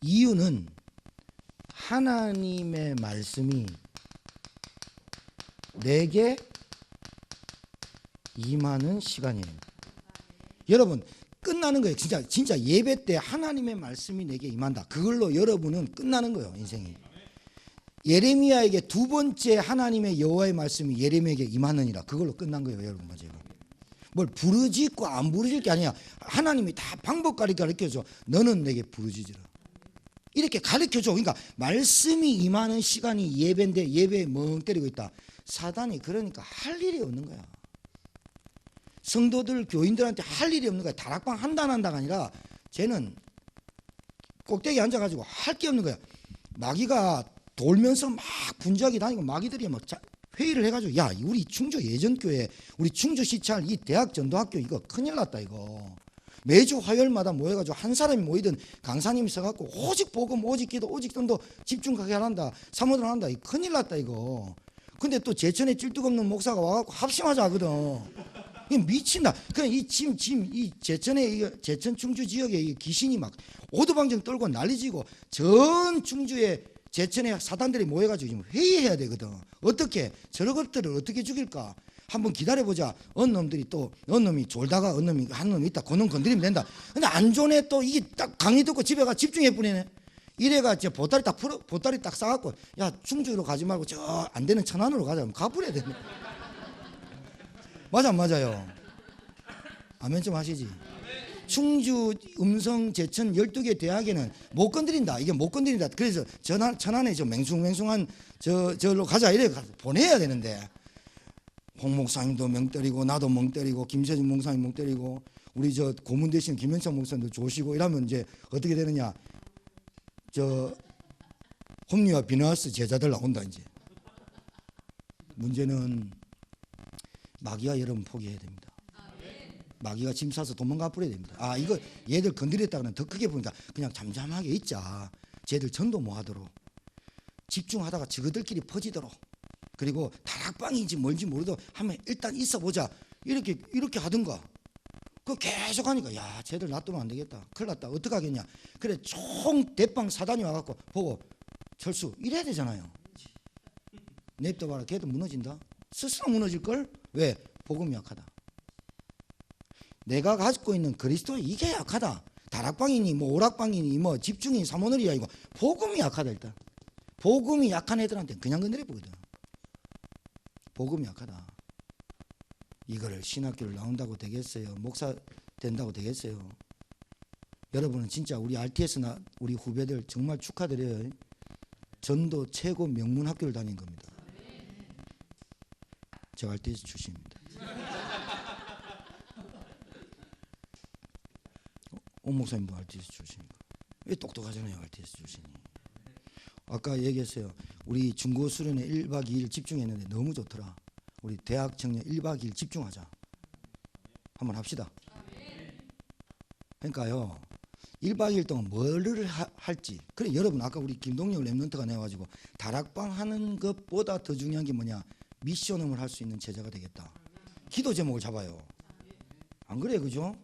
이유는 하나님의 말씀이 내게 임하는 시간이에요. 여러분, 끝나는 거예요. 진짜 예배 때 하나님의 말씀이 내게 임한다. 그걸로 여러분은 끝나는 거예요, 인생이. 예레미야에게 두 번째 하나님의 여호와의 말씀이 예레미야에게 임하느니라. 그걸로 끝난 거예요, 여러분. 제가 뭘 부르짖고 안 부르짖을 게 아니야. 하나님이 다 방법 가르쳐줘. 너는 내게 부르짖으라. 이렇게 가르쳐줘. 그러니까 말씀이 임하는 시간이 예배인데 예배에 멍 때리고 있다. 사단이 그러니까 할 일이 없는 거야. 성도들, 교인들한테 할 일이 없는 거야. 다락방 한다 안 한다가 아니라 쟤는 꼭대기에 앉아가지고 할 게 없는 거야. 마귀가 돌면서 막 분주하게 다니고, 마귀들이 막 회의를 해가지고, 야, 우리 충주 예전교회, 우리 충주 시찰 이 대학 전도학교 이거 큰일 났다 이거. 매주 화요일마다 모여가지고 한 사람이 모이든 강사님이 써갖고 오직 복음, 오직 기도, 오직 전도 집중하게 한다, 사모들 한다. 이 큰일 났다 이거. 근데 또 제천에 찔뚝 없는 목사가 와갖고 합심하자 하거든. 이 미친다. 그냥 이 제천에, 제천 충주 지역에 이 귀신이 막 오두방정 떨고 난리지고, 전 충주에 제천에 사단들이 모여가지고 지금 회의해야 되거든. 어떻게 저런 것들을 어떻게 죽일까? 한번 기다려보자. 어느 놈들이 또 어느 놈이 졸다가 어느 놈이 한 놈이 있다. 그놈 건드리면 된다. 근데 안 좋네. 또 이게 딱 강의 듣고 집에 가 집중해 뿌리네. 이래가 이제 보따리 딱 싸갖고, 야, 충주로 가지 말고 저 안 되는 천안으로 가자. 가버려야 되네. 맞아, 맞아요. 아멘 좀 하시지. 충주, 음성, 제천 12개 대학에는 못 건드린다. 이게 못 건드린다. 그래서 천안에 저 맹숭맹숭한 저로 가자. 이래 보내야 되는데, 홍 목사님도 멍 때리고 나도 멍 때리고 김세진 목사님 멍 때리고 우리 저 고문 대신 김현창 목사님도 조시고 이러면 이제 어떻게 되느냐? 저 홈리와 비너스 제자들 나온다 이제. 문제는 마귀가 여러분 포기해야 됩니다. 마귀가 짐 싸서 도망가 버려야 됩니다. 아, 이거 얘들 건드렸다가는 더 크게 보니까 그냥 잠잠하게 있자. 쟤들 전도 뭐 하도록 집중하다가 저들끼리 퍼지도록, 그리고 다락방인지 뭘지 모르도 하면 일단 있어 보자. 이렇게 하든가. 그 계속 하니까, 야, 쟤들 놔두면 안 되겠다. 큰일 났다. 어떡하겠냐. 그래 총 대빵 사단이 와갖고 보고 철수 이래야 되잖아요. 냅둬봐라. 걔도 무너진다. 스스로 무너질걸. 왜? 복음이 약하다. 내가 가지고 있는 그리스도 이게 약하다. 다락방이니 뭐 오락방이니 뭐 집중이 사모놀이야. 이거 복음이 약하다. 일단 복음이 약한 애들한테 그냥 건드려 보거든. 복음이 약하다. 이거를 신학교를 나온다고 되겠어요? 목사 된다고 되겠어요? 여러분은 진짜 우리 RTS나 우리 후배들 정말 축하드려요. 전도 최고 명문 학교를 다닌 겁니다. 저 RTS 출신입니다. 오 목사님도 RTS 출신이고. 왜 똑똑하잖아요, RTS 출신이. 아까 얘기했어요. 우리 중고 수련회 1박 2일 집중했는데 너무 좋더라. 우리 대학 청년 1박 2일 집중하자. 한번 합시다. 그러니까요. 1박 2일 동안 뭐를 할지. 그래 여러분 아까 우리 김동영 랩런트가 내가지고 다락방 하는 것보다 더 중요한 게 뭐냐. 미션홈을 할 수 있는 제자가 되겠다. 기도 제목을 잡아요. 안 그래 그죠?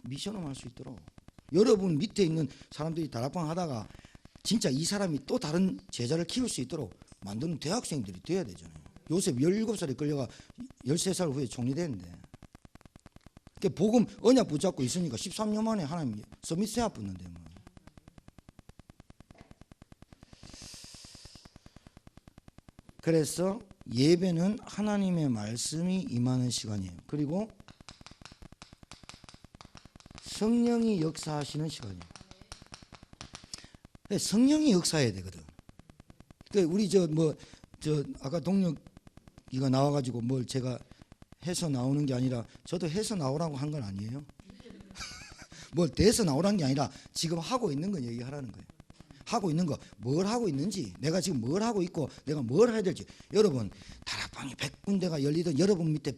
미션홈 할 수 있도록. 여러분 밑에 있는 사람들이 다락방 하다가 진짜 이 사람이 또 다른 제자를 키울 수 있도록 만드는 대학생들이 돼야 되잖아요. 요셉 17살에 끌려가 13살 후에 총리 됐는데. 그러니까 복음 언약 붙잡고 있으니까 13년 만에 하나님 서밋 세합 붙는데 뭐. 그래서 예배는 하나님의 말씀이 임하는 시간이에요. 그리고 성령이 역사하시는 시간이에요. 성령이 역사해야 되거든. 그러니까 우리 아까 동력이가 나와가지고 뭘 제가 해서 나오는 게 아니라 저도 해서 나오라고 한 건 아니에요. 뭘 돼서 나오라는 게 아니라 지금 하고 있는 건 얘기하라는 거예요. 하고 있는 거 뭘 하고 있는지 내가 지금 뭘 하고 있고 내가 뭘 해야 될지. 여러분 다락방이 100군데가 열리든 여러분 밑에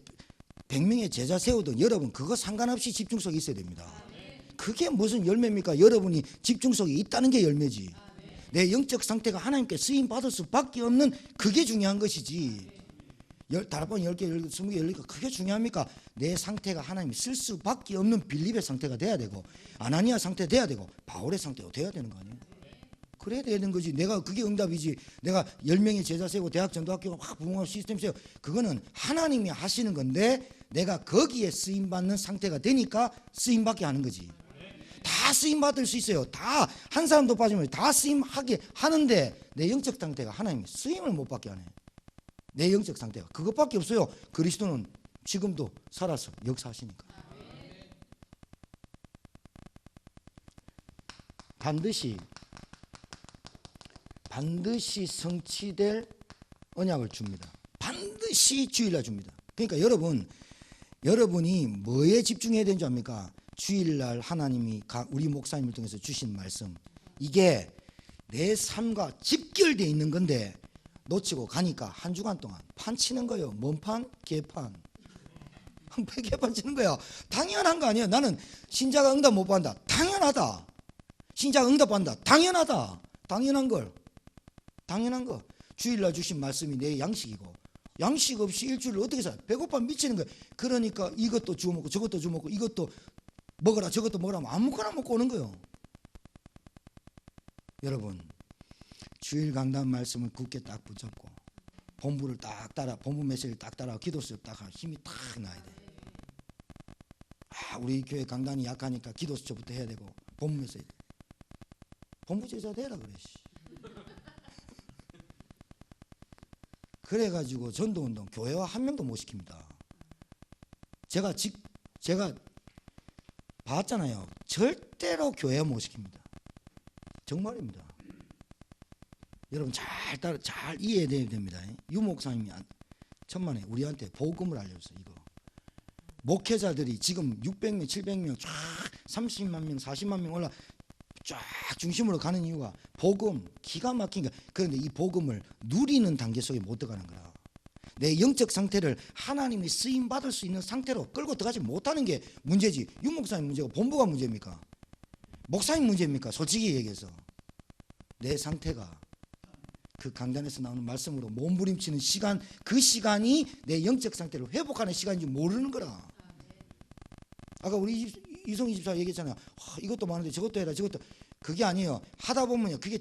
100명의 제자 세우든 여러분 그거 상관없이 집중력이 있어야 됩니다. 그게 무슨 열매입니까? 여러분이 집중력이 있다는 게 열매지. 내 영적 상태가 하나님께 쓰임 받을 수밖에 없는 그게 중요한 것이지. 다락방 10개, 20개 열리니까 그게 중요합니까? 내 상태가 하나님이 쓸 수밖에 없는 빌립의 상태가 돼야 되고 아나니아 상태 돼야 되고 바울의 상태가 돼야 되는 거 아니에요? 그래야 되는 거지. 내가 그게 응답이지. 내가 10명의 제자 세우고 대학 전도학교 막 부흥학 시스템 세우고 그거는 하나님이 하시는 건데 내가 거기에 쓰임받는 상태가 되니까 쓰임받게 하는 거지. 다 쓰임받을 수 있어요. 다 한 사람도 빠지면 다 쓰임하게 하는데 내 영적 상태가 하나님이 쓰임을 못 받게 하네. 내 영적 상태가 그것밖에 없어요. 그리스도는 지금도 살아서 역사하시니까. 반드시 성취될 언약을 줍니다. 반드시 주일날 줍니다. 그러니까 여러분이 뭐에 집중해야 되는지 압니까? 주일날 하나님이 우리 목사님을 통해서 주신 말씀 이게 내 삶과 직결되어 있는 건데 놓치고 가니까 한 주간 동안 판 치는 거예요. 뭔 판? 개판. 개판 치는 거야. 당연한 거 아니에요. 나는 신자가 응답 못 받는다. 당연하다. 신자가 응답 받는다. 당연하다. 당연한 거. 주일날 주신 말씀이 내 양식이고 양식 없이 일주일을 어떻게 살아? 배고파 미치는 거야. 그러니까 이것도 주워 먹고 저것도 주워 먹고 이것도 먹어라 저것도 먹으라 하면 아무거나 먹고 오는 거예요. 여러분 주일 강단 말씀을 굳게 딱 붙잡고 본부를 딱 따라 본부 메시지를 딱 따라 기도 수업 딱 하면 힘이 딱 나야 돼. 우리 교회 강단이 약하니까 기도 수업부터 해야 되고 본부 메시지 본부 제자 되라 그래. 그래가지고 전도운동 교회와 한 명도 못 시킵니다. 제가 봤잖아요. 절대로 교회 못 시킵니다. 정말입니다. 여러분 잘 이해해야 됩니다. 유 목사님이 천만에 우리한테 복음을 알려줬어요. 이거 목회자들이 지금 600명, 700명 쫙 30만 명, 40만 명 올라 쫙 중심으로 가는 이유가 복음 기가 막힌 거. 그런데 이 복음을 누리는 단계 속에 못 들어가는 거야. 내 영적 상태를 하나님이 쓰임 받을 수 있는 상태로 끌고 들어가지 못하는 게 문제지. 유 목사님 문제고 본부가 문제입니까? 목사님 문제입니까? 솔직히 얘기해서 내 상태가 그 강단에서 나오는 말씀으로 몸부림치는 시간, 그 시간이 내 영적 상태를 회복하는 시간인지 모르는 거라. 아까 우리 이성희 집사 얘기했잖아요. 이것도 많은데 저것도 해라 저것도. 그게 아니에요. 하다 보면요 그게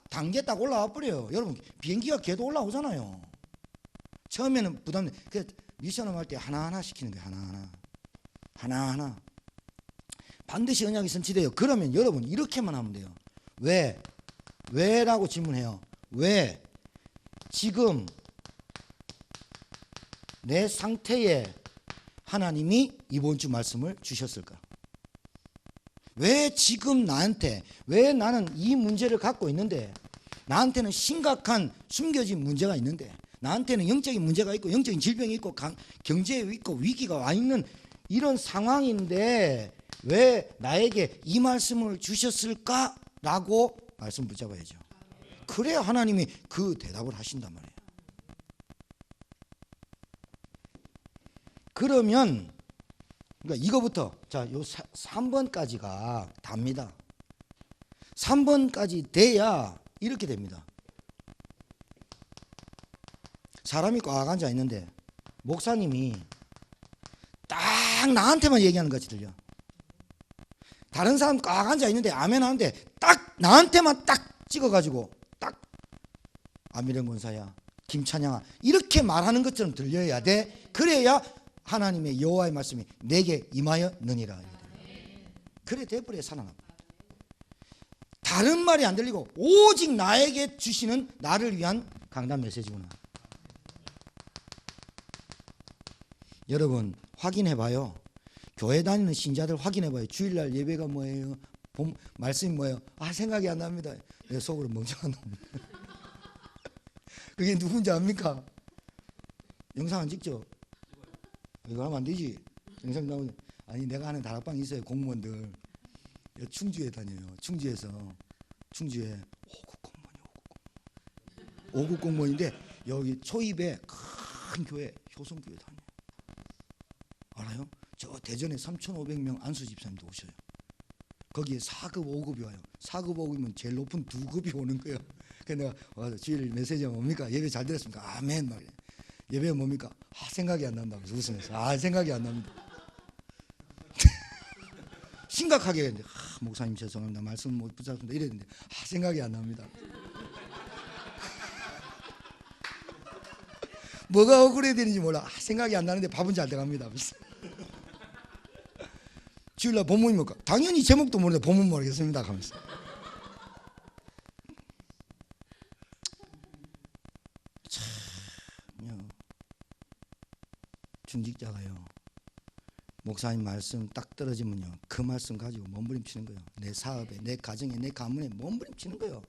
단계 딱 올라와 버려요. 여러분 비행기가 궤도 올라오잖아요. 처음에는 부담돼. 그 미션을 할 때 하나하나 시키는 거예요. 하나하나 반드시 언약이 성취돼요. 그러면 여러분 이렇게만 하면 돼요. 왜라고 질문해요. 왜 지금 내 상태에 하나님이 이번 주 말씀을 주셨을까? 왜 지금 나한테, 왜 나는 이 문제를 갖고 있는데, 나한테는 심각한 숨겨진 문제가 있는데, 나한테는 영적인 문제가 있고 영적인 질병이 있고 경제에 있고 위기가 와 있는 이런 상황인데 왜 나에게 이 말씀을 주셨을까라고 말씀 붙잡아야죠. 그래야 하나님이 그 대답을 하신단 말이에요. 그러면 그러니까 이거부터 자, 요 3번까지가 답니다. 3번까지 돼야 이렇게 됩니다. 사람이 꽉 앉아 있는데 목사님이 딱 나한테만 얘기하는 것 같이 들려. 다른 사람 꽉 앉아 있는데 아멘 하는데 딱 나한테만 딱 찍어가지고 딱 안미령 권사야, 김찬양아 이렇게 말하는 것처럼 들려야 돼. 그래야 하나님의 여호와의 말씀이 내게 임하였느니라. 그래 돼버려야 살아납니다. 다른 말이 안 들리고 오직 나에게 주시는 나를 위한 강단 메시지구나. 여러분 확인해봐요. 교회 다니는 신자들 확인해봐요. 주일날 예배가 뭐예요? 말씀이 뭐예요? 아 생각이 안 납니다. 내 속으로 멍청한 놈. 그게 누군지 압니까? 영상 안 찍죠? 이거 하면 안 되지. 영상 나오면 아니 내가 아는 다락방 있어요. 공무원들 충주에 다녀요. 충주에 5급 공무원인데 여기 초입에 큰 교회 효성교회 다녀요. 알아요? 저 대전에 3,500명 안수 집사님도 오셔요. 거기에 4급 5급이 와요. 4급 5급이면 제일 높은 2급이 오는 거예요. 그래서 내가 와서 주일 메시지가 뭡니까? 예배 잘 들었습니까? 아멘 막 예배가 뭡니까? 아 생각이 안 난다고 웃으면서 아 생각이 안 납니다. 심각하게 했는데 목사님 죄송합니다. 말씀 못 붙잡습니다. 이랬는데 생각이 안 납니다. 뭐가 억울해야 되는지 몰라. 생각이 안 나는데 밥은 잘 돼갑니다. 주일날 본문이 뭘까? 당연히 제목도 모르는데 본문 모르겠습니다 하면서. 참요. 중직자가요. 목사님 말씀 딱 떨어지면요. 그 말씀 가지고 몸부림치는 거예요. 내 사업에, 내 가정에, 내 가문에 몸부림치는 거예요.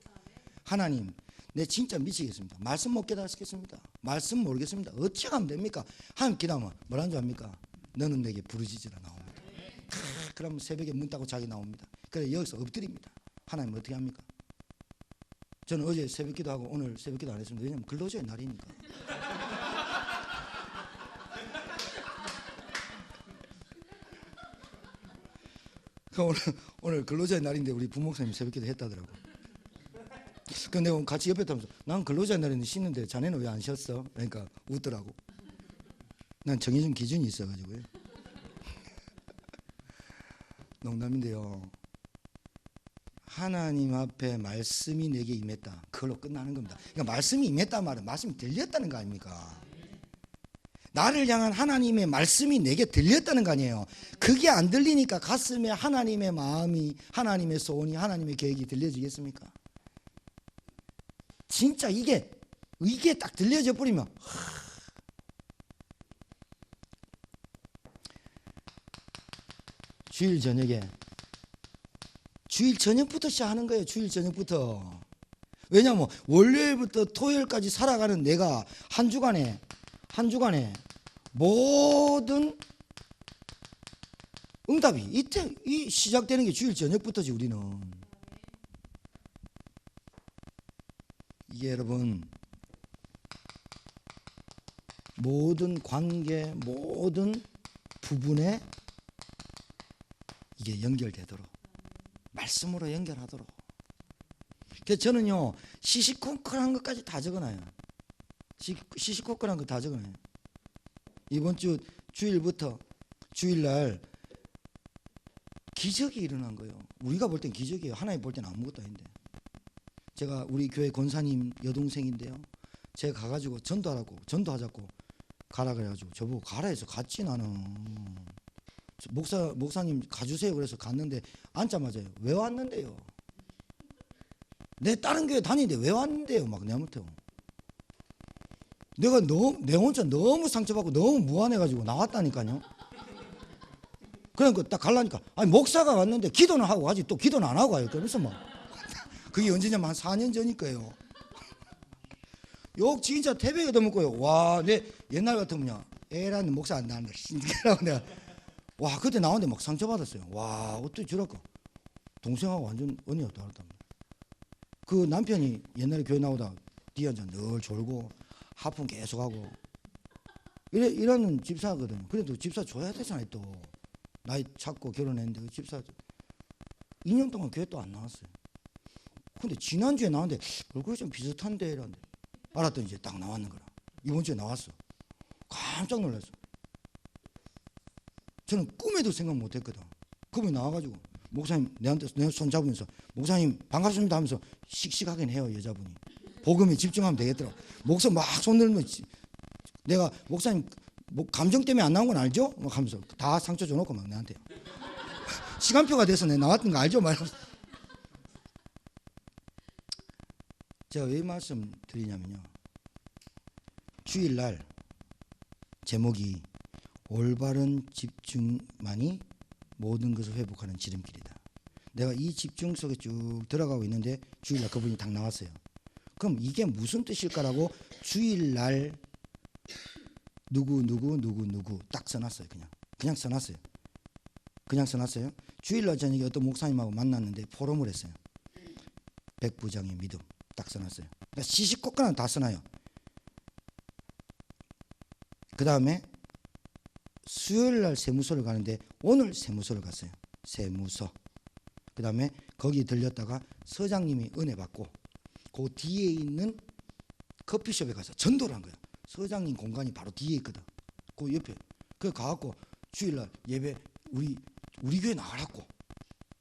하나님, 내 진짜 미치겠습니다. 말씀 못 깨달았겠습니다. 말씀 모르겠습니다. 어찌 하면 됩니까? 하나님 기도하면 뭐라는 줄 압니까? 너는 내게 부르짖으라 나옵니다. 그러면 새벽에 문 닫고 자기 나옵니다. 그래 여기서 엎드립니다. 하나님 어떻게 합니까? 저는 어제 새벽 기도하고 오늘 새벽 기도 안 했습니다. 왜냐하면 근로자의 날이니까. 오늘 근로자의 날인데 우리 부목사님 새벽 기도 했다더라고. 근데 내가 같이 옆에 타면서 난 근로자의 날인데 쉬는데 자네는 왜 안 쉬었어? 그러니까 웃더라고. 난 정해진 기준이 있어가지고요. 농담인데요. 하나님 앞에 말씀이 내게 임했다. 그걸로 끝나는 겁니다. 그러니까 말씀이 임했다 말은 말씀이 들렸다는 거 아닙니까? 나를 향한 하나님의 말씀이 내게 들렸다는 거 아니에요. 그게 안 들리니까 가슴에 하나님의 마음이, 하나님의 소원이, 하나님의 계획이 들려지겠습니까? 진짜 이게 딱 들려져 버리면 주일 저녁부터 시작하는 거예요. 주일 저녁부터. 왜냐하면 월요일부터 토요일까지 살아가는 내가 한 주간에 모든 응답이 이 시작되는 게 주일 저녁부터지. 우리는 이게 여러분 모든 관계, 모든 부분에 이게 연결되도록 말씀으로 연결하도록. 그래서 저는요 시시콜콜한 것까지 다 적어놔요. 시시콜콜한 거 다 적어놔요. 이번 주 주일부터 주일날 기적이 일어난 거예요. 우리가 볼 땐 기적이에요. 하나님 볼 때는 아무것도 아닌데. 제가 우리 교회 권사님 여동생인데요. 제가 가가지고 전도하자고 가라 그래가지고 저보고 가라 해서 갔지. 나는 목사님 가주세요 그래서 갔는데 앉자마자 왜 왔는데요? 내 다른 교회 다니는데 왜 왔는데요? 막 내한테 내가 내 혼자 너무 상처받고 너무 무안해가지고 나왔다니까요. 그러니까 딱 갈라니까 아니 목사가 왔는데 기도는 하고 가지 또 기도는 안 하고 가요. 그러면서 막 그게 언제냐면 한 4년 전일 거예요. 욕 진짜 태백에 더먹고요. 와, 내 옛날 같으면요 에라는 목사 안 나는데 신기하고 내가 와 그때 나오는데 막 상처받았어요. 와 어떻게 저럴까. 동생하고 완전 언니가 다르다. 그 남편이 옛날에 교회 나오다 뒤에 앉아 늘 졸고 하품 계속하고 이러는 집사거든요. 그래도 집사 줘야 되잖아요. 또 나이 찾고 결혼했는데 그 집사 2년 동안 교회 또 안 나왔어요. 근데 지난주에 나왔는데 얼굴이 좀 비슷한데 이러는데 알았더니 이제 딱 나왔는 거라. 이번 주에 나왔어. 깜짝 놀랐어. 저는 꿈에도 생각 못 했거든. 그분이 나와가지고 목사님 내 손 잡으면서 목사님 반갑습니다 하면서 씩씩하긴 해요. 여자분이 복음에 집중하면 되겠더라. 목사 막 손 들면 내가 목사님 뭐 감정 때문에 안 나온 건 알죠? 막 하면서 다 상처 줘놓고 막 나한테 시간표가 돼서 내 나왔던 거 알죠? 말하면서 제가 왜 말씀드리냐면요, 주일날 제목이 올바른 집중만이 모든 것을 회복하는 지름길이다. 내가 이 집중 속에 쭉 들어가고 있는데 주일날 그분이 딱 나왔어요. 그럼 이게 무슨 뜻일까라고 주일날 누구 딱 써놨어요. 그냥 써놨어요. 그냥 써놨어요. 주일날 저녁에 어떤 목사님하고 만났는데 포럼을 했어요. 백부장의 믿음 딱 써놨어요. 그러니까 시시콜콜한 다 써놔요. 그 다음에 수요일날 세무서를 가는데 오늘 세무서를 갔어요. 세무서. 그 다음에 거기 들렸다가 서장님이 은혜 받고 그 뒤에 있는 커피숍에 가서 전도를 한 거야. 서장님 공간이 바로 뒤에 있거든. 그 옆에. 그 가갖고 주일날 예배 우리 교회 나가라고.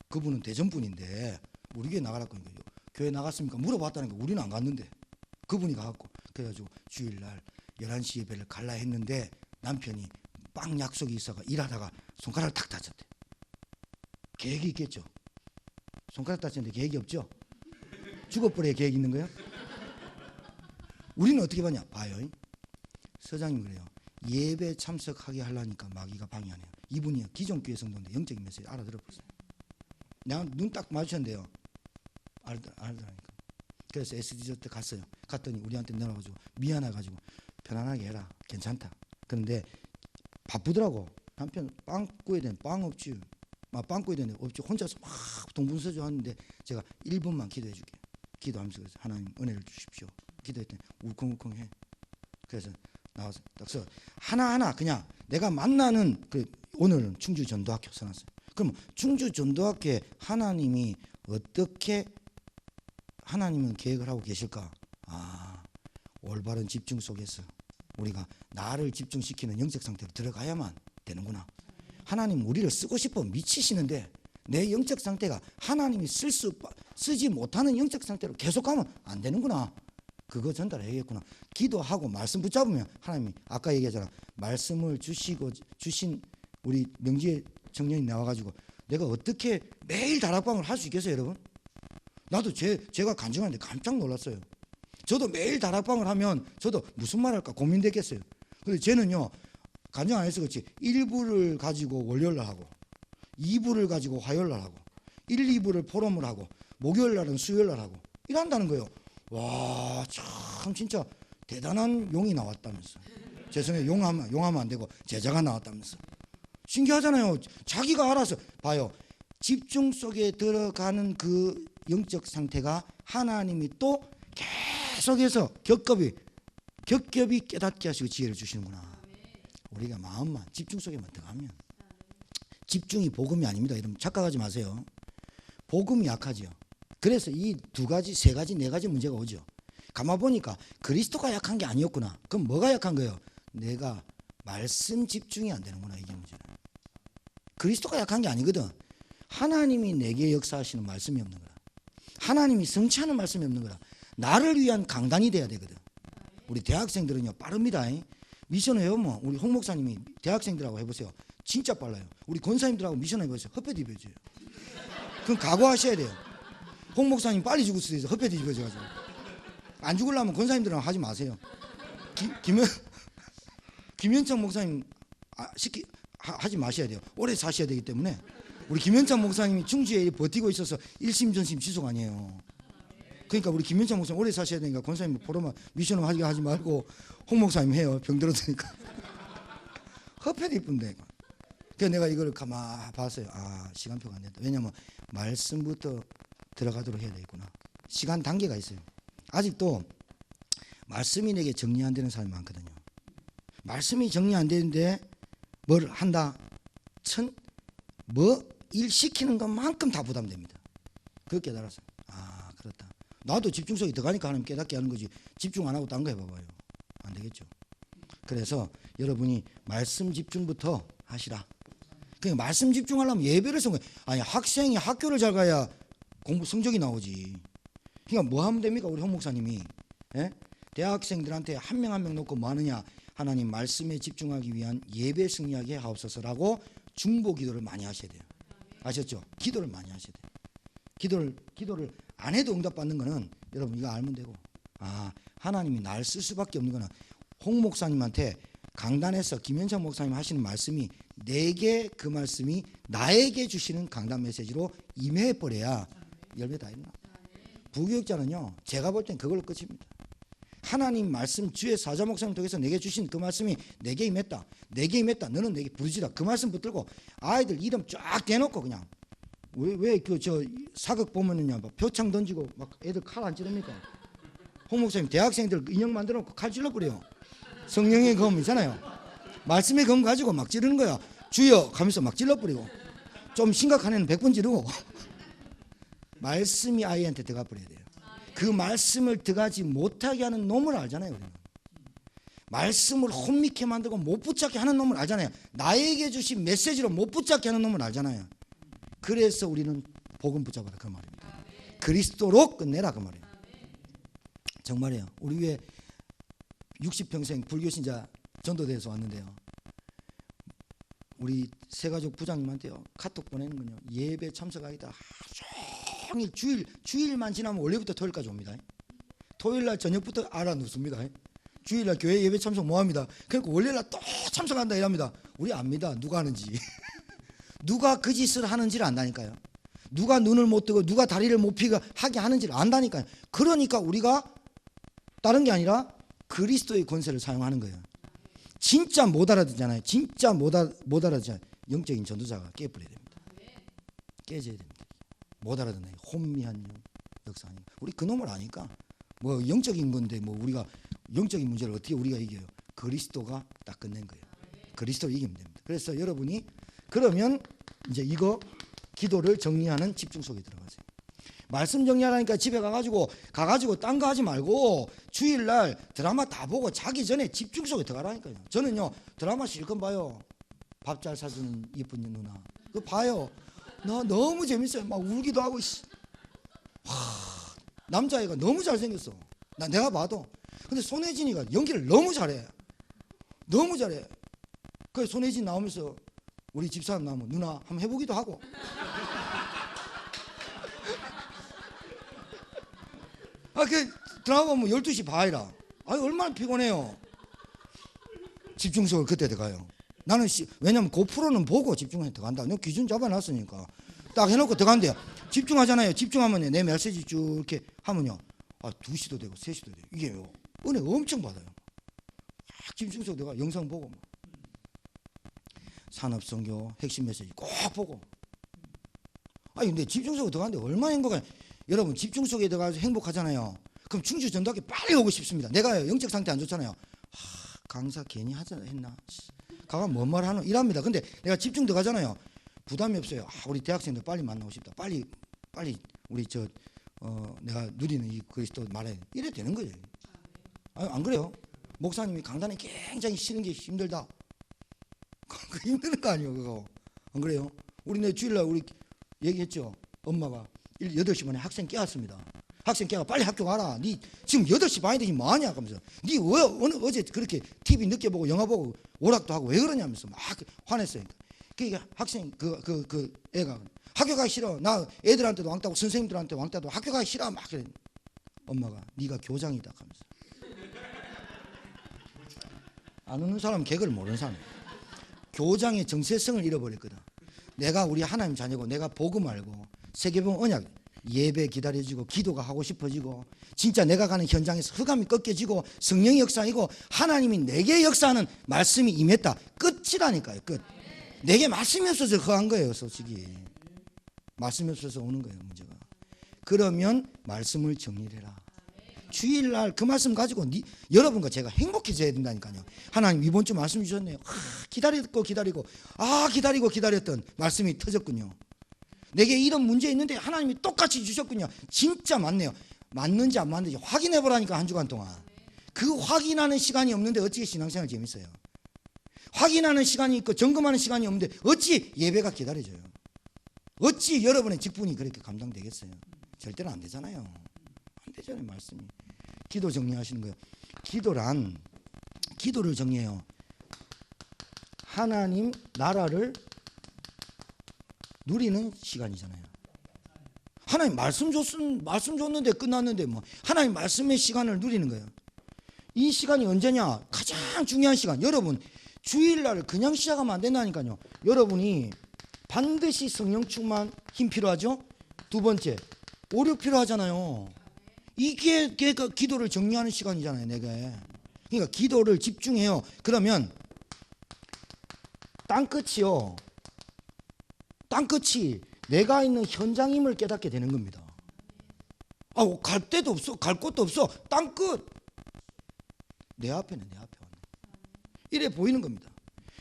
그분은 대전분인데 우리 교회 나가라고 하는 거예요. 교회 나갔습니까? 물어봤다는 거. 우리는 안 갔는데 그분이 가갖고 그래가지고 주일날 11시 예배를 갈라 했는데 남편이 빵 약속이 있어가 일하다가 손가락을 탁 다쳤대. 계획이 있겠죠. 손가락 다쳤는데 계획이 없죠. 죽어버려야 계획이 있는 거야. 우리는 어떻게 봤냐? 봐요. 서장님 그래요. 예배 참석하게 하려니까 마귀가 방해하네요. 이분이 기존 교회 성도인데 영적인 메시지 알아들어버렸어요. 내가 눈 딱 마주쳤는데요. 알더라니까. 그래서 SD저 갔어요. 갔더니 우리한테 넣어가지고 미안해가지고 편안하게 해라. 괜찮다. 그런데 바쁘더라고. 남편 빵 구워야 되는데 빵 없지. 빵 구워야 되는데 없지. 혼자서 막 동분서주 하는데 제가 1분만 기도해 줄게. 기도하면서 그래서 하나님 은혜를 주십시오. 기도했더니 울컹울컹해. 그래서 나와서 딱서 하나하나 그냥 내가 만나는 그 오늘은 충주 전도학교 써놨어요. 그럼 충주 전도학교에 하나님이 어떻게 하나님은 계획을 하고 계실까? 올바른 집중 속에서 우리가 나를 집중시키는 영적 상태로 들어가야만 되는구나. 하나님 우리를 쓰고 싶어 미치시는데 내 영적 상태가 하나님이 쓰지 못하는 영적 상태로 계속 가면 안 되는구나. 그거 전달해야겠구나. 기도하고 말씀 붙잡으면 하나님이 아까 얘기하잖아. 말씀을 주신 우리 명지의 청년이 나와가지고 내가 어떻게 매일 다락방을 할 수 있겠어요, 여러분? 나도 제가 간증하는데 깜짝 놀랐어요. 저도 매일 다락방을 하면 저도 무슨 말 할까 고민되겠어요. 근데 쟤는요, 간증 안 해서 그렇지 1부를 가지고 월요일날 하고 2부를 가지고 화요일날 하고 1, 2부를 포럼을 하고 목요일날은 수요일날 하고 이런다는 거예요. 와, 참 진짜 대단한 용이 나왔다면서. 죄송해요. 용하면 안 되고 제자가 나왔다면서. 신기하잖아요. 자기가 알아서 봐요. 집중 속에 들어가는 그 영적 상태가 하나님이 또 계속해서 겹겹이 깨닫게 하시고 지혜를 주시는구나. 우리가 마음만 집중 속에만 들어가면. 집중이 복음이 아닙니다. 여러분 착각하지 마세요. 복음이 약하죠. 그래서 이 두 가지, 세 가지, 네 가지 문제가 오죠. 가만 보니까 그리스도가 약한 게 아니었구나. 그럼 뭐가 약한 거예요? 내가 말씀 집중이 안 되는구나. 이게 문제예요. 그리스도가 약한 게 아니거든. 하나님이 내게 역사하시는 말씀이 없는 거라. 하나님이 성취하는 말씀이 없는 거라. 나를 위한 강단이 돼야 되거든. 우리 대학생들은요 빠릅니다. 미션 해보면 우리 홍 목사님이 대학생들하고 해보세요. 진짜 빨라요. 우리 권사님들하고 미션 해보세요. 헛배 뒤집어져요. 그럼 각오하셔야 돼요. 홍 목사님 빨리 죽을 수도 있어요. 헛배 뒤집어져가지고. 안 죽으려면 권사님들은 하지 마세요. 김현창 목사님 하지 마셔야 돼요. 오래 사셔야 되기 때문에. 우리 김현창 목사님이 충주에 버티고 있어서 1심 전심 지속 아니에요. 그러니까 우리 김현창 목사님 오래 사셔야 되니까 권사님 보러만 미션을 하지 말고 홍 목사님 해요. 병 들었으니까. 헛패도 이쁜데. 그래서 내가 이걸 가만 봤어요. 시간표가 안 된다. 왜냐면 말씀부터 들어가도록 해야 되겠구나. 시간 단계가 있어요. 아직도 말씀이 내게 정리 안 되는 사람이 많거든요. 말씀이 정리 안 되는데 뭘 한다? 일 시키는 것만큼 다 부담됩니다. 그걸 깨달았어요. 아, 그렇다. 나도 집중력이 들어가니까 하나님 깨닫게 하는 거지. 집중 안 하고 딴 거 해봐봐요. 안 되겠죠. 그래서 여러분이 말씀 집중부터 하시라. 그러니까 말씀 집중하려면 예배를 선 거예요. 아니, 학생이 학교를 잘 가야 공부 성적이 나오지. 그러니까 뭐 하면 됩니까? 우리 홍 목사님이. 예? 대학생들한테 한 명 한 명 놓고 뭐 하느냐? 하나님 말씀에 집중하기 위한 예배 승리하게 하옵소서라고 중보 기도를 많이 하셔야 돼요. 아셨죠? 기도를 많이 하셔야 돼요. 기도를 안 해도 응답받는 거는 여러분 이거 알면 되고, 아, 하나님이 날 쓸 수밖에 없는 거는 홍 목사님한테 강단에서 김현창 목사님 하시는 말씀이 내게 그 말씀이 나에게 주시는 강단 메시지로 임해 버려야 열매 다 있나. 부교육자는요, 제가 볼 땐 그걸로 끝입니다. 하나님 말씀 주의 사자 목사님 통해서 내게 주신 그 말씀이 내게 임했다. 내게 임했다. 너는 내게 부르지라. 그 말씀 붙들고 아이들 이름 쫙 대놓고 그냥 왜 그 저 사극 보면은요, 막 표창 던지고 막 애들 칼 안 찌릅니까? 홍 목사님 대학생들 인형 만들어 놓고 칼 찔러버려요. 성령의 검 있잖아요. 말씀의 검 가지고 막 찌르는 거야. 주여 하면서 막 찔러버리고, 좀 심각한 애는 100번 찌르고. 말씀이 아이한테 들어가 버려야 돼요. 그 말씀을 들어가지 못하게 하는 놈을 알잖아요. 우리는. 말씀을 혼미케 만들고 못 붙잡게 하는 놈을 알잖아요. 나에게 주신 메시지로 못 붙잡게 하는 놈을 알잖아요. 그래서 우리는 복음 붙잡아라 그 말입니다. 그리스도로 끝내라 그 말이에요. 정말이에요. 우리 위에 60평생 불교신자 전도대에서 왔는데요, 우리 새가족 부장님한테요 카톡 보내는 건요, 예배 참석하기다 하루 종일 주일만 지나면 월요일부터 토요일까지 옵니다. 토요일날 저녁부터 알아놓습니다. 주일날 교회 예배 참석 뭐합니다. 그러니까 월요일날 또 참석한다 이랍니다. 우리 압니다. 누가 하는지. 누가 그 짓을 하는지를 안다니까요. 누가 눈을 못 뜨고 누가 다리를 못 피게 하게 하는지를 안다니까요. 그러니까 우리가 다른 게 아니라 그리스도의 권세를 사용하는 거예요. 진짜 못 알아듣잖아요. 진짜 못 알아듣잖아요. 영적인 전도자가 깨버려야 됩니다. 깨져야 됩니다. 못 알아듣네. 혼미한 역사 아니까. 우리 그놈을 아니까 뭐 영적인 건데 뭐 우리가 영적인 문제를 어떻게 우리가 이겨요? 그리스도가 딱 끝낸 거예요. 그리스도를 이기면 됩니다. 그래서 여러분이 그러면 이제 이거 기도를 정리하는 집중 속에 들어가세요. 말씀 정리하라니까 집에 가가지고 딴 거 하지 말고 주일날 드라마 다 보고 자기 전에 집중 속에 들어가라니까요. 저는요 드라마 실컷 봐요. 밥 잘 사주는 예쁜 누나 그거 봐요. 나 너무 재밌어요. 막 울기도 하고. 남자애가 너무 잘생겼어. 내가 봐도. 근데 손혜진이가 연기를 너무 잘해. 너무 잘해. 그래서 손혜진 나오면서 우리 집사람 나오면 누나 한번 해보기도 하고. 그 드라마 보면 12시 봐이라. 얼마나 피곤해요. 집중력을 그때 들어가요. 나는 왜냐면 그 프로는 보고 집중해서 들어간다. 내가 기준 잡아놨으니까 딱 해놓고 들어간대요. 집중하잖아요. 집중하면 내 메시지 쭉 이렇게 하면요, 2시도 되고 3시도 되고. 이게 은혜 엄청 받아요. 집중해서 내가 영상 보고 산업선교 핵심 메시지 꼭 보고. 근데 집중 속에 들어가는데 얼마나 행복해. 여러분 집중 속에 들어가서 행복하잖아요. 그럼 충주 전도학교 빨리 오고 싶습니다. 내가 영적 상태 안 좋잖아요. 강사 괜히 했나? 가가 뭔 말 하노? 이랍니다. 근데 내가 집중 들어가잖아요. 부담이 없어요. 우리 대학생들 빨리 만나고 싶다. 빨리 우리 내가 누리는 이 그리스도 말해. 이래 되는 거예요. 안 그래요? 목사님이 강단에 굉장히 쉬는 게 힘들다. 그 힘든 거 아니에요, 그거. 안 그래요? 우리 내 주일날 우리 얘기했죠. 엄마가 8시 반에 학생 깨웠습니다. 학생 깨가 빨리 학교 가라. 니 지금 8시 반이 되지 뭐하냐 하면서. 니 왜 어제 그렇게 TV 늦게 보고 영화 보고 오락도 하고 왜 그러냐면서 막 화냈어요. 그러니까 학생 그 애가 학교 가기 싫어. 나 애들한테도 왕따고 선생님들한테 왕따도 학교 가기 싫어 막 그래. 엄마가 네가 교장이다 하면서. 안 오는 사람은 개그를 모르는 사람이에요. 교장의 정체성을 잃어버렸거든. 내가 우리 하나님 자녀고 내가 복음 알고 세계복음 언약 예배 기다려지고 기도가 하고 싶어지고 진짜 내가 가는 현장에서 흑암이 꺾여지고 성령의 역사이고 하나님이 내게 역사하는 말씀이 임했다. 끝이라니까요. 끝. 내게 말씀이 없어서 허한 거예요. 솔직히 말씀이 없어서 오는 거예요. 문제가. 그러면 말씀을 정리해라. 주일날 그 말씀 가지고 여러분과 제가 행복해져야 된다니까요. 하나님 이번 주 말씀 주셨네요. 기다리고 기다렸던 말씀이 터졌군요. 내게 이런 문제 있는데 하나님이 똑같이 주셨군요. 진짜 맞네요. 맞는지 안 맞는지 확인해 보라니까. 한 주간 동안 그 확인하는 시간이 없는데 어찌 신앙생활 재밌어요? 확인하는 시간이 있고 점검하는 시간이 없는데 어찌 예배가 기다려져요? 어찌 여러분의 직분이 그렇게 감당되겠어요? 절대로 안 되잖아요. 안 되잖아요. 말씀이. 기도 정리하시는 거예요. 기도를 정리해요. 하나님 나라를 누리는 시간이잖아요. 하나님 말씀 줬는데 끝났는데 뭐 하나님 말씀의 시간을 누리는 거예요. 이 시간이 언제냐? 가장 중요한 시간. 여러분 주일날 그냥 시작하면 안 된다니까요. 여러분이 반드시 성령 충만 힘 필요하죠. 두 번째 오력 필요하잖아요. 이게 기도를 정리하는 시간이잖아요. 내가 그러니까 기도를 집중해요. 그러면 땅끝이 내가 있는 현장임을 깨닫게 되는 겁니다. 갈 데도 없어, 갈 곳도 없어. 땅끝 내 앞에는 내 앞에 왔네. 이래 보이는 겁니다.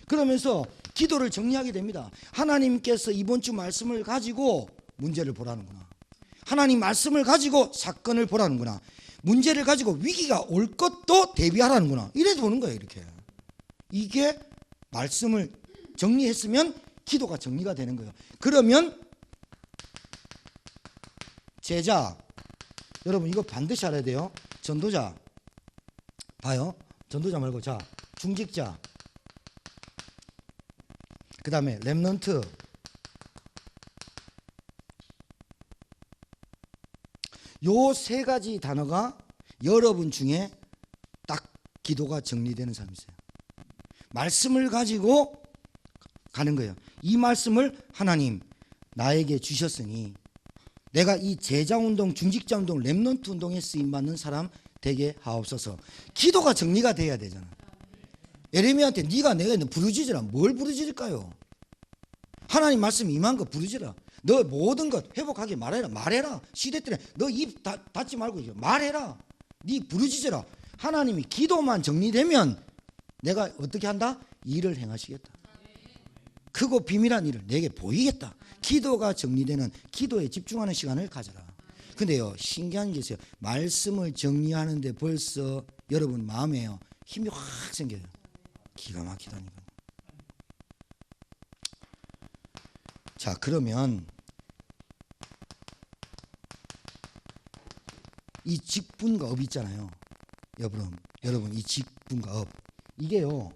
그러면서 기도를 정리하게 됩니다. 하나님께서 이번 주 말씀을 가지고 문제를 보라는구나. 하나님 말씀을 가지고 사건을 보라는구나. 문제를 가지고 위기가 올 것도 대비하라는구나. 이래 보는 거예요. 이렇게. 이게 말씀을 정리했으면 기도가 정리가 되는 거예요. 그러면 제자, 여러분 이거 반드시 알아야 돼요. 전도자 봐요. 전도자 말고 자 중직자, 그 다음에 렘넌트, 요 세 가지 단어가 여러분 중에 딱 기도가 정리되는 사람이세요. 말씀을 가지고 가는 거예요. 이 말씀을 하나님 나에게 주셨으니 내가 이 제자운동, 중직자운동, 렘넌트 운동에 쓰임받는 사람 되게 하옵소서. 기도가 정리가 돼야 되잖아. 예레미야한테 네가 내가 부르짖으라. 뭘 부르짖을까요? 하나님 말씀 임한 거 부르짖으라. 너 모든 것 회복하게 말해라. 시대 때문에 너 입 닫지 말고 말해라. 네 부르짖으라. 하나님이 기도만 정리되면 내가 어떻게 한다? 일을 행하시겠다. 크고 비밀한 일을 내게 보이겠다. 기도가 정리되는, 기도에 집중하는 시간을 가져라. 근데요, 신기한 게 있어요. 말씀을 정리하는데 벌써 여러분 마음에요 힘이 확 생겨요. 기가 막히다니까. 자, 그러면 이 직분과 업 있잖아요. 여러분 이 직분과 업, 이게요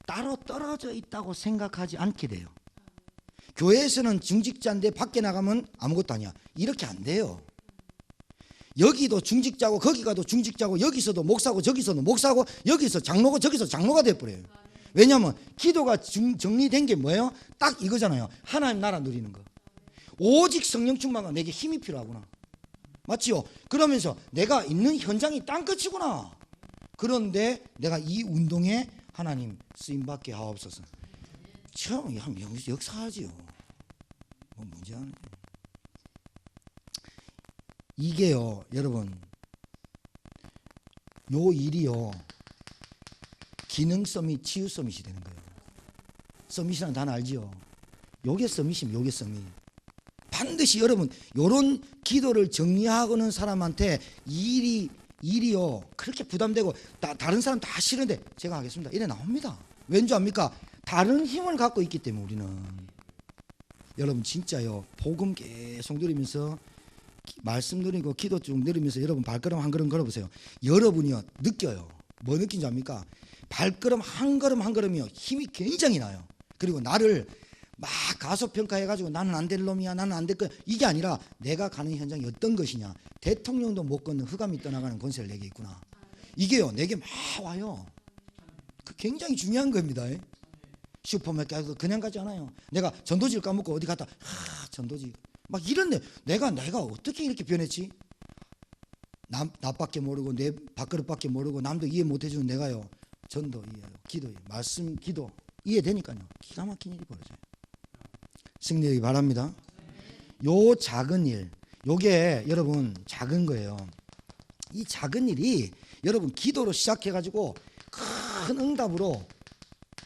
따로 떨어져 있다고 생각하지 않게 돼요. 교회에서는 중직자인데 밖에 나가면 아무것도 아니야. 이렇게 안 돼요. 여기도 중직자고 거기 가도 중직자고 여기서도 목사고 저기서도 목사고 여기서 장로고 저기서 장로가 돼버려요. 왜냐하면 기도가 정리된 게 뭐예요? 딱 이거잖아요. 하나님 나라 누리는 거. 오직 성령 충만과 내게 힘이 필요하구나. 맞지요? 그러면서 내가 있는 현장이 땅끝이구나. 그런데 내가 이 운동에 하나님 쓰임받게 하옵소서. 참 역사하지요. 뭐 문제 안 해요. 이게요, 여러분, 요 일이요 기능 서밋, 치유 서밋이 되는 거예요. 서밋이라는 단어 알지요? 요게 서밋입니다. 요게 서밋. 반드시 여러분 요런 기도를 정리하고는 사람한테 일이요 그렇게 부담되고 다른 사람 다 싫은데 제가 하겠습니다. 이래 나옵니다. 왠지 압니까? 다른 힘을 갖고 있기 때문에 우리는. 여러분 진짜요, 복음 계속 누리면서 말씀 누리고 기도 쭉 누리면서 여러분 발걸음 한 걸음 걸어보세요. 여러분이요 느껴요. 뭐 느낀지 압니까? 발걸음 한 걸음 한 걸음이요 힘이 굉장히 나요. 그리고 나를 막 가소평가해가지고 나는 안 될 놈이야, 나는 안 될 거야, 이게 아니라 내가 가는 현장이 어떤 것이냐. 대통령도 못 걷는 흑암이 떠나가는 권세를 내게 있구나. 이게요 내게 막 와요. 그 굉장히 중요한 겁니다. 슈퍼마켓 가서 그냥 가지 않아요. 내가 전도지를 까먹고 어디 갔다 전도지 막 이런데 내가 어떻게 이렇게 변했지? 나밖에 모르고 내 밥그릇밖에 모르고 남도 이해 못해주는 내가요 전도 이해요, 기도, 말씀, 기도 이해되니까요 기가 막힌 일이 벌어져요. 승리하기 바랍니다. 요 작은 일, 요게 여러분 작은 거예요. 이 작은 일이 여러분 기도로 시작해가지고 큰 응답으로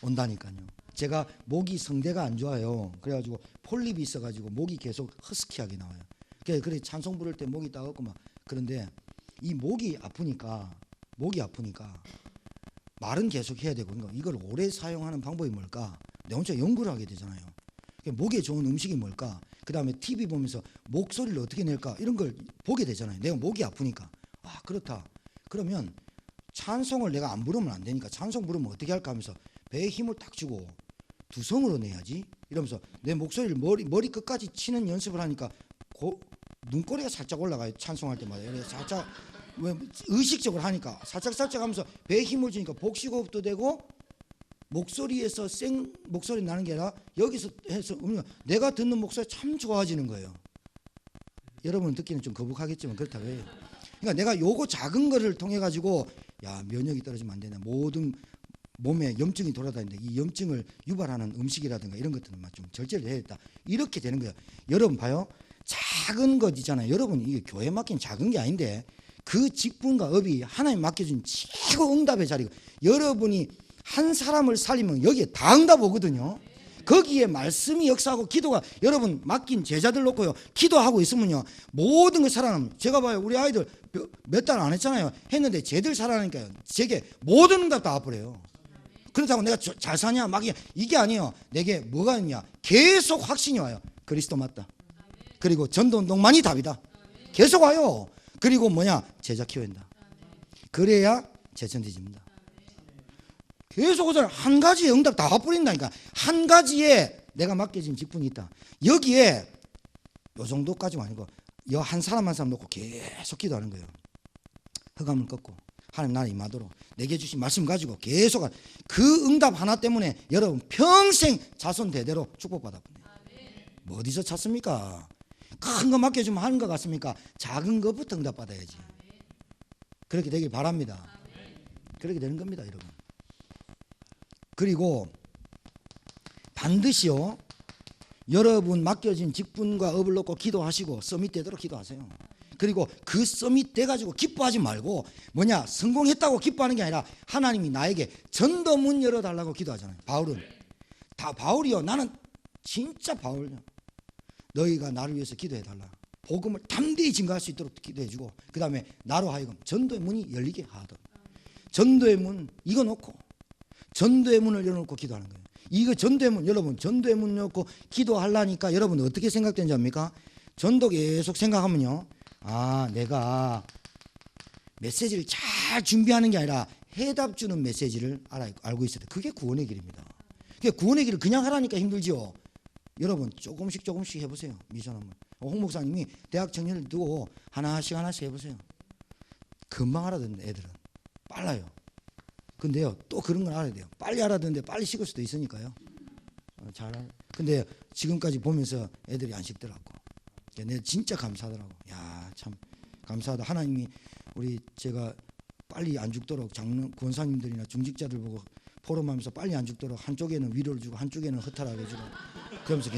온다니까요. 제가 목이 성대가 안 좋아요. 그래가지고 폴립이 있어가지고 목이 계속 허스키하게 나와요. 그래 찬송 부를 때 목이 따갑고 막 그런데 이 목이 아프니까 말은 계속 해야 되고 이걸 오래 사용하는 방법이 뭘까? 내가 혼자 연구를 하게 되잖아요. 목에 좋은 음식이 뭘까? 그 다음에 TV 보면서 목소리를 어떻게 낼까? 이런 걸 보게 되잖아요. 내가 목이 아프니까. 아 그렇다. 그러면 찬송을 내가 안 부르면 안 되니까 찬송 부르면 어떻게 할까 하면서 배에 힘을 딱 주고 두성으로 내야지 이러면서 내 목소리를 머리 끝까지 치는 연습을 하니까 눈꼬리가 살짝 올라가요. 찬송할 때마다. 살짝 왜 의식적으로 하니까 살짝 하면서 배에 힘을 주니까 복식호흡도 되고 목소리에서 목소리 나는 게 아니라 여기서 해서 내가 듣는 목소리 참 좋아지는 거예요. 여러분 듣기는 좀 거북하겠지만 그렇다고 해요. 그러니까 내가 요거 작은 거를 통해 가지고 야 면역이 떨어지면 안 되나 모든 몸에 염증이 돌아다니는데 이 염증을 유발하는 음식이라든가 이런 것들은 좀 절제를 해야겠다. 이렇게 되는 거예요. 여러분 봐요. 작은 것 있잖아요. 여러분 이게 교회 맡긴 작은 게 아닌데 그 직분과 업이 하나님 맡겨준 최고 응답의 자리고 여러분이 한 사람을 살리면 여기에 다 응답 오거든요. 거기에 말씀이 역사하고 기도가 여러분 맡긴 제자들 놓고요 기도하고 있으면요 모든 걸 살아납니다. 제가 봐요 우리 아이들 몇 달 안 했잖아요. 했는데 쟤들 살아나니까요 제게 모든 응답 다 와버려요. 그렇다고 내가 잘 사냐 막 이게 아니에요. 내게 뭐가 있냐 계속 확신이 와요. 그리스도 맞다. 그리고 전도운동만이 답이다. 계속 와요. 그리고 제자 키워야 된다. 그래야 제천뒤집니다. 계속 오잖아요. 한 가지의 응답 다 와버린다니까. 한 가지에 내가 맡겨진 직분이 있다. 여기에 요 정도까지만 아니고 여 한 사람 한 사람 놓고 계속 기도하는 거예요. 흑암을 꺾고 하나님 나를 임하도록 내게 주신 말씀 가지고 계속 그 응답 하나 때문에 여러분 평생 자손 대대로 축복받았거든요. 뭐 어디서 찾습니까? 큰 거 맡겨주면 하는 것 같습니까? 작은 것부터 응답받아야지. 그렇게 되길 바랍니다. 그렇게 되는 겁니다 여러분. 그리고 반드시요 여러분 맡겨진 직분과 업을 놓고 기도하시고 서밋 되도록 기도하세요. 그리고 그 서밋 돼가지고 기뻐하지 말고 성공했다고 기뻐하는 게 아니라 하나님이 나에게 전도문 열어달라고 기도하잖아요. 바울이요 나는 진짜 바울이요 너희가 나를 위해서 기도해달라. 복음을 담대히 증거할 수 있도록 기도해주고 그 다음에 나로 하여금 전도의 문이 열리게 하도록. 전도의 문 이거 놓고 전도의 문을 열어놓고 기도하는 거예요. 이거 전도의 문 여러분 전도의 문 열고 기도하려니까 여러분 어떻게 생각되는지 압니까? 전도 계속 생각하면요 내가 메시지를 잘 준비하는 게 아니라 해답 주는 메시지를 알고 있어야 돼. 그게 구원의 길입니다. 그게 구원의 길을 그냥 하라니까 힘들죠. 여러분 조금씩 해보세요. 미션 한번. 홍 목사님이 대학 청년을 두고 하나씩 해보세요. 금방 알아듣는 애들은 빨라요. 근데요 또 그런 걸 알아야 돼요. 빨리 알아듣는데 빨리 식을 수도 있으니까요. 근데 지금까지 보면서 애들이 안 식더라고. 내가 진짜 감사하더라고. 야 참 감사하다. 하나님이 제가 빨리 안 죽도록 장로 권사님들이나 중직자들 보고 포럼하면서 빨리 안 죽도록 한쪽에는 위로를 주고 한쪽에는 허탈하게 주고 그러면서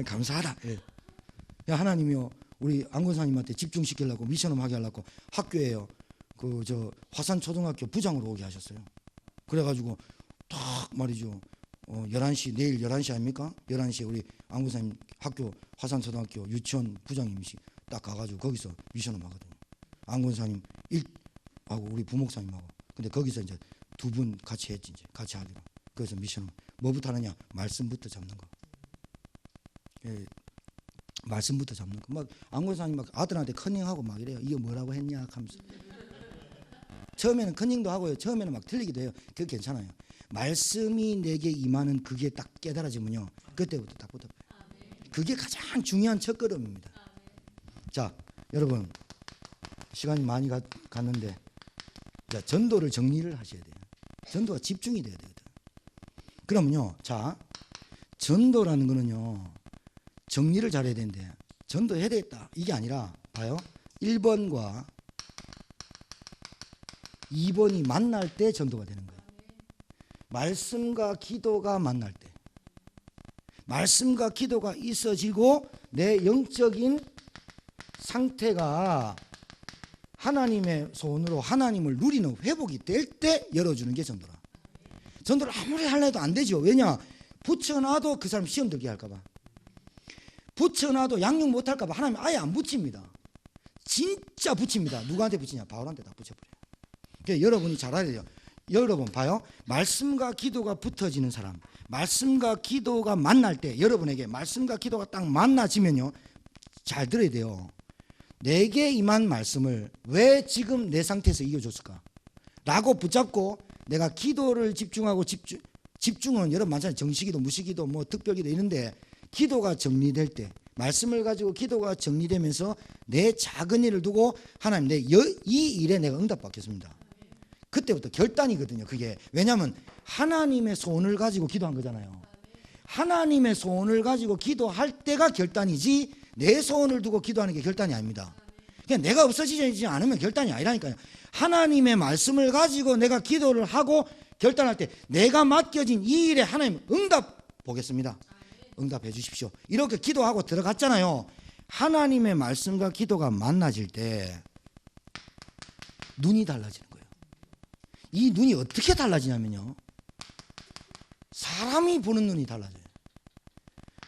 감사하다. 예. 하나님이요 우리 안 권사님한테 집중시키려고 미션을 하게 하려고 학교에요 화산초등학교 부장으로 오게 하셨어요. 그래가지고 딱 말이죠 11시 내일 11시 아닙니까? 11시에 우리 안 권사님 학교 화산초등학교 유치원 부장님이시 딱 가가지고 거기서 미션을 하거든요. 안 권사님 하고 우리 부목사님하고 근데 거기서 이제 두 분 같이 했지 이제 같이 하기로. 그래서 미션은 뭐부터 하느냐? 말씀부터 잡는 거. 예, 말씀부터 잡는 거. 막 안권사님 막 아들한테 컨닝하고 막 이래요. 이거 뭐라고 했냐 하면서. 처음에는 컨닝도 하고요. 처음에는 막 틀리기도 해요. 그게 괜찮아요. 말씀이 내게 임하는 그게 딱 깨달아지면요. 그때부터 딱 붙어요. 그게 가장 중요한 첫걸음입니다. 자, 여러분 시간이 많이 갔는데 자, 전도를 정리를 하셔야 돼요. 전도가 집중이 돼야 되거든. 그러면요, 자, 전도라는 거는요, 정리를 잘해야 되는데, 전도해야 되겠다. 이게 아니라, 봐요. 1번과 2번이 만날 때 전도가 되는 거예요. 말씀과 기도가 만날 때. 말씀과 기도가 있어지고 내 영적인 상태가 하나님의 손으로 하나님을 누리는 회복이 될 때 열어주는 게 전도라. 전도를 아무리 하려 해도 안 되죠. 왜냐? 붙여놔도 그 사람 시험 들게 할까 봐. 붙여놔도 양육 못할까 봐 하나님 아예 안 붙입니다. 진짜 붙입니다. 누구한테 붙이냐? 바울한테 다 붙여버려요. 그러니까 여러분이 잘 알아야 돼요. 여러분 봐요. 말씀과 기도가 붙어지는 사람, 말씀과 기도가 만날 때 여러분에게 말씀과 기도가 딱 만나지면요, 잘 들어야 돼요. 내게 임한 말씀을 왜 지금 내 상태에서 이겨줬을까? 라고 붙잡고 내가 기도를 집중하고 집중은 여러분 많잖아요. 정식기도, 무식기도, 뭐 특별기도 있는데 기도가 정리될 때 말씀을 가지고 기도가 정리되면서 내 작은 일을 두고 하나님 이 일에 내가 응답받겠습니다. 그때부터 결단이거든요. 그게 왜냐하면 하나님의 손을 가지고 기도한 거잖아요. 하나님의 손을 가지고 기도할 때가 결단이지 내 손을 두고 기도하는 게 결단이 아닙니다. 그냥 내가 없어지지 않으면 결단이 아니라니까요. 하나님의 말씀을 가지고 내가 기도를 하고 결단할 때 내가 맡겨진 이 일에 하나님 응답 보겠습니다. 응답해 주십시오. 이렇게 기도하고 들어갔잖아요. 하나님의 말씀과 기도가 만나질 때 눈이 달라지는 거예요. 이 눈이 어떻게 달라지냐면요, 사람이 보는 눈이 달라져요.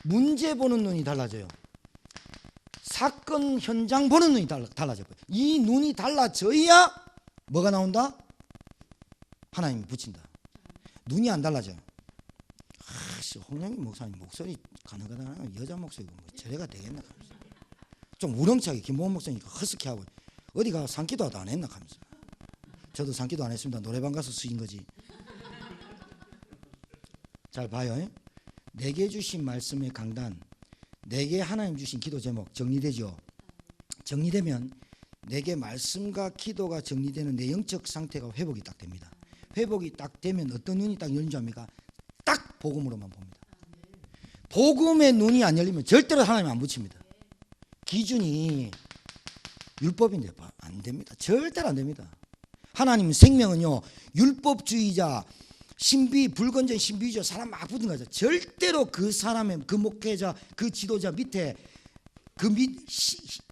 문제 보는 눈이 달라져요. 사건 현장 보는 눈이 달라져요. 이 눈이 달라져야 뭐가 나온다? 하나님이 붙인다. 눈이 안 달라져요. 홍영희 목사님 목소리 가능하다는 여자 목소리고 뭐 저래가 되겠나 하면서 좀 우렁차게 김보원 목사님이니까 허스키 하고 어디 가 산기도도 안 했나 하면서 저도 산기도 안 했습니다. 노래방 가서 쓰인 거지. 잘 봐요. 내게 주신 말씀의 강단, 내게 하나님 주신 기도 제목 정리되죠. 정리되면 내게 말씀과 기도가 정리되는 내 영적 상태가 회복이 딱 됩니다. 회복이 딱 되면 어떤 눈이 딱 열린 줄 압니까? 딱 복음으로만 봅니다. 복음의 눈이 안 열리면 절대로 하나님 안 붙입니다. 기준이 율법인데 안 됩니다. 절대로 안 됩니다. 하나님 생명은요, 율법주의자, 신비, 불건전 신비주의 사람 막 붙은 거죠. 절대로 그 사람의 그 목회자, 그 지도자 밑에 그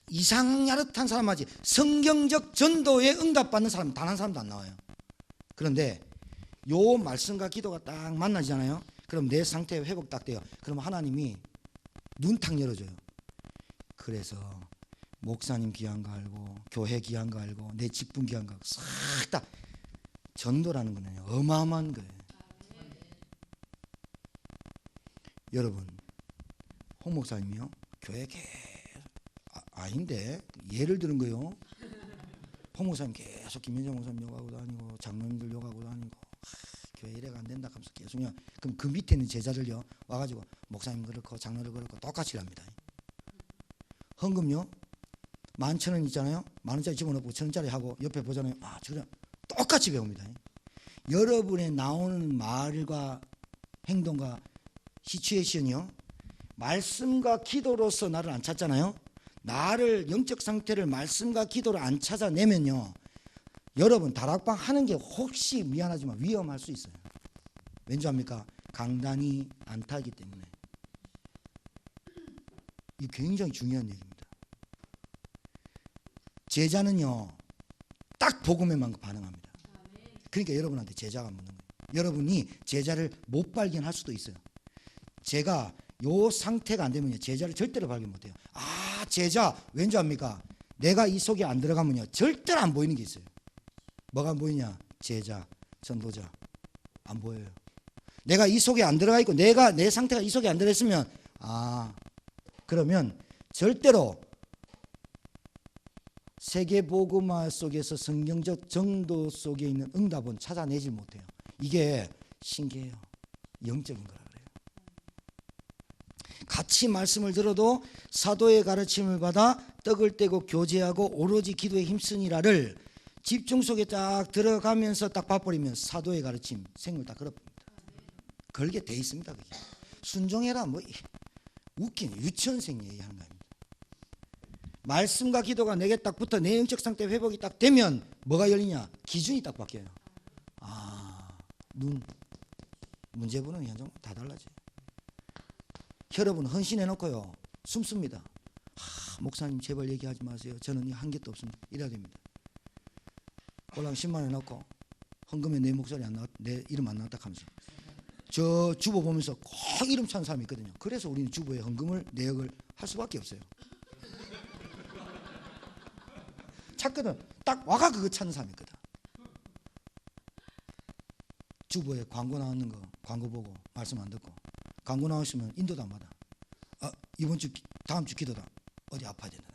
이상야릇한 사람 하지 성경적 전도에 응답받는 사람 단 한 사람도 안 나와요. 그런데 요 말씀과 기도가 딱 만나잖아요. 그럼 내 상태 회복 딱 돼요. 그럼 하나님이 눈 탁 열어줘요. 그래서 목사님 귀한 거 알고 교회 귀한 거 알고 내 직분 귀한 거 알고 싹 다 전도라는 거는 어마어마한 거예요. 여러분, 홍 목사님이요 교회 아닌데 예를 들은 거요. 홍 목사님 계속 김현정 목사님 욕하고 다니고 장로님들 욕하고 다니고 교회 이래가 안 된다 하면서 계속요. 그럼 그 밑에 있는 제자들요 와가지고 목사님 그렇고 장로를 그렇고 똑같이 합니다. 헌금요 11,000원 있잖아요. 10,000원짜리 집어넣고 1,000원짜리 하고 옆에 보잖아요. 저래 똑같이 배웁니다. 여러분의 나오는 말과 행동과 시츄에이션이요, 말씀과 기도로서 나를 안 찾잖아요. 나를 영적 상태를 말씀과 기도를 안 찾아내면요, 여러분 다락방 하는 게 혹시 미안하지만 위험할 수 있어요. 왠지 압니까? 강단이 안 타기 때문에. 이 굉장히 중요한 얘기입니다. 제자는요 딱 복음에만 반응합니다. 그러니까 여러분한테 제자가 묻는 거예요. 여러분이 제자를 못 발견할 수도 있어요. 제가 요 상태가 안 되면요 제자를 절대로 발견 못해요. 제자 왠지 압니까? 내가 이 속에 안 들어가면요 절대로 안 보이는 게 있어요. 뭐가 안 보이냐? 제자, 전도자 안 보여요. 내가 이 속에 안 들어가 있고 내가 내 상태가 이 속에 안 들어 있으면 그러면 절대로 세계복음화 속에서 성경적 정도 속에 있는 응답은 찾아내질 못해요. 이게 신기해요. 영적인 거라 그래요. 같이 말씀을 들어도 사도의 가르침을 받아 떡을 떼고 교제하고 오로지 기도에 힘쓰니라를 집중 속에 딱 들어가면서 딱 봐버리면 사도의 가르침 생을 딱 걸어버립니다. 걸게 돼 있습니다. 그게. 순종해라 뭐 웃긴 유치원생 얘기하는 겁니다. 말씀과 기도가 내게 딱 붙어 내 영적 상태 회복이 딱 되면 뭐가 열리냐? 기준이 딱 바뀌어요. 눈 문제 보는 현장 다 달라져요. 여러분 헌신해 놓고요 숨습니다. 목사님 제발 얘기하지 마세요. 저는 한 개도 없습니다. 이래야 됩니다. 꼴랑 10만 원 해놓고 헌금에 내 목소리 안 나왔, 내 이름 안 나왔다 하면서 저 주보 보면서 꼭 이름 찬 사람이 있거든요. 그래서 우리는 주보에 헌금을 내역을 할 수밖에 없어요. 찾거든. 딱 와가 그거 찾는 사람이 있거든. 주보에 광고 나오는 거 광고 보고 말씀 안 듣고 광고 나오시면 인도도 안 받아. 이번 주 다음 주 기도다. 어디 아파야 된다.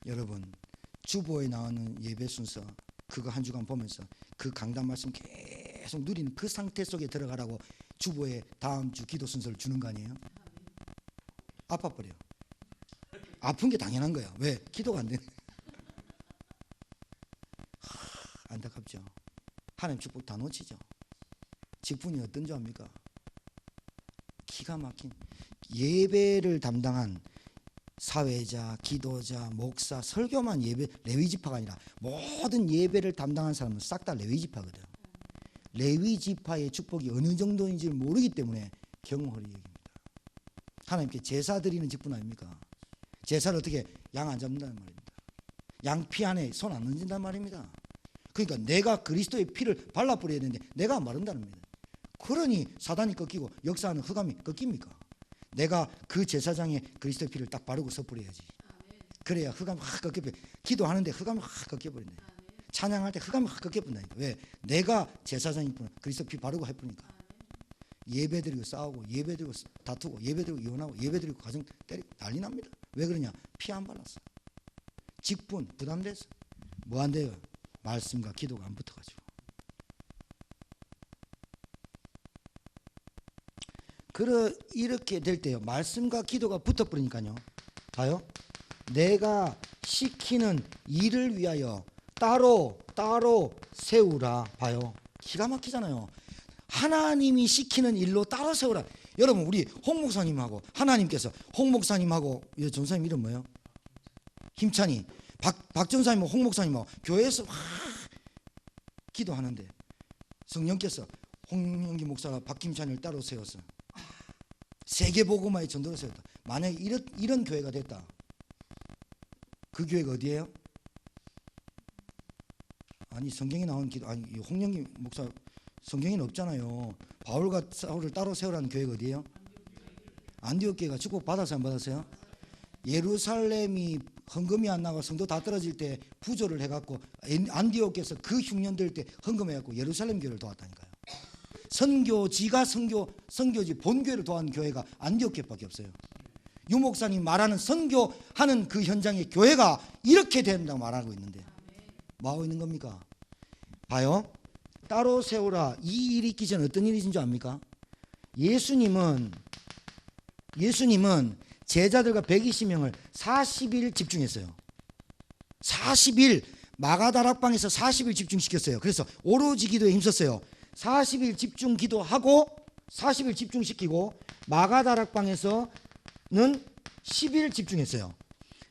여러분 주보에 나오는 예배 순서 그거 한 주간 보면서 그 강단 말씀 계속 누리는 그 상태 속에 들어가라고 주보에 다음 주 기도 순서를 주는 거 아니에요? 아파버려. 아픈 게 당연한 거야. 왜? 기도가 안 되네. 안타깝죠. 하나님 축복 다 놓치죠. 직분이 어떤 줄 압니까? 기가 막힌 예배를 담당한 사회자, 기도자, 목사, 설교만 예배 레위지파가 아니라 모든 예배를 담당한 사람은 싹 다 레위지파거든. 레위지파의 축복이 어느 정도인지를 모르기 때문에 경홀히 얘기합니다. 하나님께 제사 드리는 직분 아닙니까? 제사를 어떻게 양 안 잡는다는 말입니다. 양 피 안에 손 안 얹는단 말입니다. 그러니까 내가 그리스도의 피를 발라버려야 되는데 내가 안 바른다는 겁니다. 그러니 사단이 꺾이고 역사하는 흑암이 꺾입니까? 내가 그 제사장에 그리스도의 피를 딱 바르고 섣부려야지. 그래야 흑암이 확 꺾여버려. 기도하는데 흑암이 확 꺾여버린다. 찬양할 때 흑암이 확 꺾여버린다. 왜? 내가 제사장일 뿐 그리스도 피 바르고 해보니까. 예배드리고 싸우고 예배드리고 다투고 예배드리고 이혼하고 예배드리고 가정 때리고 난리 납니다. 왜 그러냐? 피 안 발랐어. 직분 부담돼서 뭐 안 돼요? 말씀과 기도가 안 붙어가지고. 이렇게 될 때요 말씀과 기도가 붙어버리니까요 봐요. 내가 시키는 일을 위하여 따로 세우라. 봐요. 기가 막히잖아요. 하나님이 시키는 일로 따로 세우라. 여러분 우리 홍 목사님하고 하나님께서 홍 목사님하고 전사님 이름 뭐예요? 힘찬이. 박 전사님하고 홍 목사님하고 교회에서 기도하는데 성령께서 홍영기 목사가 박힘찬이를 따로 세웠어. 세계복음화의 전도를 세웠다. 만약에 이런 교회가 됐다. 그 교회가 어디예요? 아니 성경에 나온 기도 아니 홍영기 목사 성경에는 없잖아요. 바울과 사울을 따로 세우라는 교회가 어디예요? 안디옥 교회가 축복 받아서 안 받았어요? 예루살렘이 헌금이 안 나가 성도 다 떨어질 때 부조를 해갖고 안디옥에서 그 흉년될 때 헌금해갖고 예루살렘 교회를 도왔다니까요. 선교지가 선교지 본교회를 도와는 교회가 안디옥 교회밖에 없어요. 유 목사님 말하는 선교하는 그 현장의 교회가 이렇게 된다고 말하고 있는데 뭐 하고 있는 겁니까? 봐요. 따로 세우라. 이 일이 있기 전에 어떤 일이신 줄 압니까? 예수님은 제자들과 120명을 40일 집중했어요. 40일 마가다락방에서 40일 집중시켰어요. 그래서 오로지 기도에 힘썼어요. 40일 집중 기도하고 40일 집중시키고 마가다락방에서는 10일 집중했어요.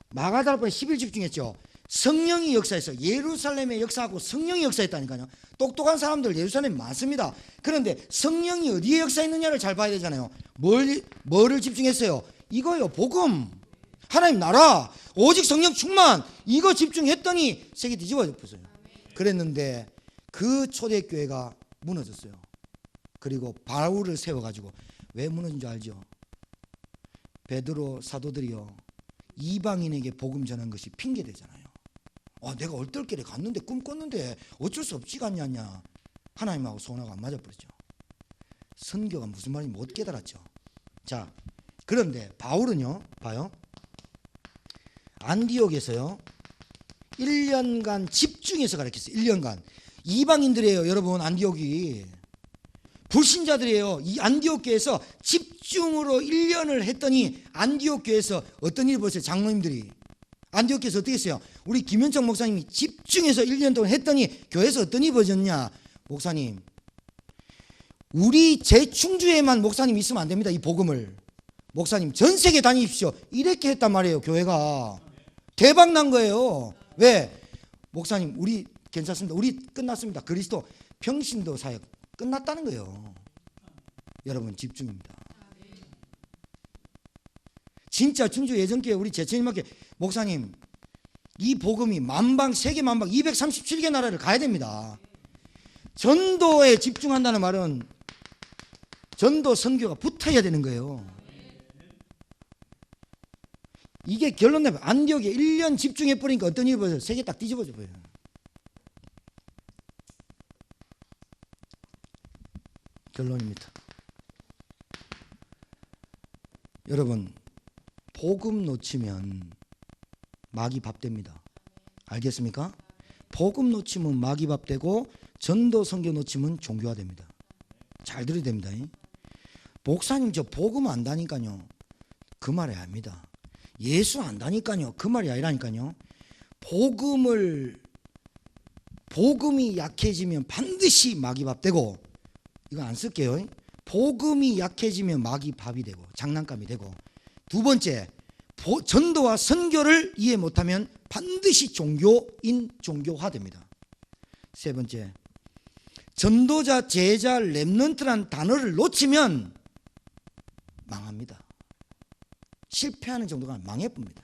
마가다락방에 10일 집중했죠. 성령이 역사했어요. 예루살렘에 역사하고 성령이 역사했다니까요. 똑똑한 사람들 예루살렘 많습니다. 그런데 성령이 어디에 역사했느냐를 잘 봐야 되잖아요. 뭐를 집중했어요? 이거요. 복음. 하나님 나라. 오직 성령 충만. 이거 집중했더니 세계 뒤집어졌어요. 그랬는데 그 초대교회가 무너졌어요. 그리고 바울을 세워가지고 왜 무너진 줄 알죠? 베드로 사도들이요 이방인에게 복음 전한 것이 핑계되잖아요. 내가 얼떨결에 갔는데 꿈 꿨는데 어쩔 수 없지 않냐. 하나님하고 손하고 안 맞아버렸죠. 선교가 무슨 말인지 못 깨달았죠. 자, 그런데 바울은요 봐요. 안디옥에서요 1년간 집중해서 가르쳤어요. 1년간. 이방인들이에요 여러분. 안디옥이 불신자들이에요. 이 안디옥 교회에서 집중으로 1년을 했더니 안디옥 교회에서 어떤 일을 보세요. 장로님들이 안디옥 교회에서 어떻게 했어요? 우리 김현정 목사님이 집중해서 1년 동안 했더니 교회에서 어떤 일이 벌어졌냐. 목사님 우리 제충주에만 목사님 있으면 안 됩니다. 이 복음을 목사님 전 세계 다니십시오. 이렇게 했단 말이에요. 교회가 대박 난 거예요. 왜? 목사님 우리 괜찮습니다. 우리 끝났습니다. 그리스도 평신도 사역 끝났다는 거예요. 여러분 집중입니다. 진짜 충주 예전교회 우리 제천님께 목사님 이 복음이 만방 세계 만방 237개 나라를 가야 됩니다. 전도에 집중한다는 말은 전도 선교가 붙어야 되는 거예요. 이게 결론 내면 안디옥에 1년 집중해 버리니까 어떤 일이 벌어져요? 세계 딱 뒤집어져 버려요. 결론입니다. 여러분 복음 놓치면 마귀 밥 됩니다. 알겠습니까? 복음 놓치면 마귀 밥 되고 전도 선교 놓치면 종교화 됩니다. 잘 들어야 됩니다. 목사님 저 복음 안다니까요. 그 말이 아닙니다. 예수 안다니까요. 그 말이 아니라니까요. 복음이 약해지면 반드시 마귀 밥 되고, 이거 안 쓸게요. 복음이 약해지면 마귀 밥이 되고 장난감이 되고, 두 번째 전도와 선교를 이해 못하면 반드시 종교화 됩니다. 세 번째 전도자, 제자, 렘넌트란 단어를 놓치면 망합니다. 실패하는 정도가 아니라 망해봅니다.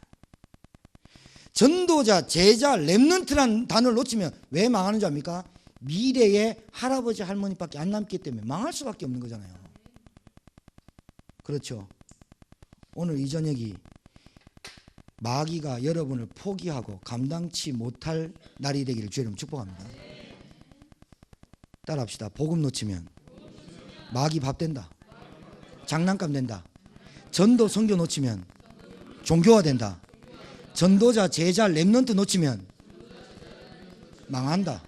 전도자, 제자, 렘넌트란 단어를 놓치면 왜 망하는 줄 압니까? 미래에 할아버지 할머니밖에 안 남기 때문에 망할 수밖에 없는 거잖아요. 그렇죠. 오늘 이 저녁이 마귀가 여러분을 포기하고 감당치 못할 날이 되기를 주의 이름으로 축복합니다. 따라합시다. 복음 놓치면 마귀 밥 된다. 장난감 된다. 전도 선교 놓치면 종교화 된다. 전도자, 제자, 렘넌트 놓치면 망한다.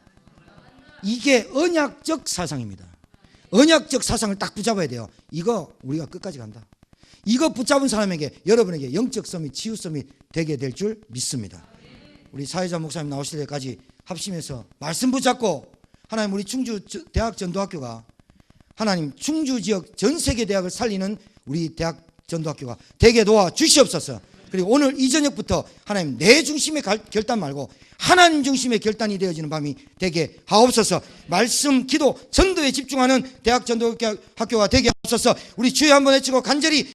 이게 언약적 사상입니다. 언약적 사상을 딱 붙잡아야 돼요. 이거 우리가 끝까지 간다. 이거 붙잡은 사람에게, 여러분에게 영적 서밋, 치유 서밋 되게 될 줄 믿습니다. 우리 사회자 목사님 나오실 때까지 합심해서 말씀 붙잡고, 하나님 우리 충주 대학 전도학교가, 하나님 충주 지역 전 세계 대학을 살리는 우리 대학 전도학교가 되게 도와 주시옵소서. 그리고 오늘 이 저녁부터 하나님 내 중심의 결단 말고 하나님 중심의 결단이 되어지는 밤이 되게 하옵소서. 말씀, 기도, 전도에 집중하는 대학 전도학교가 되게 하옵소서. 우리 주여 한번 외치고 간절히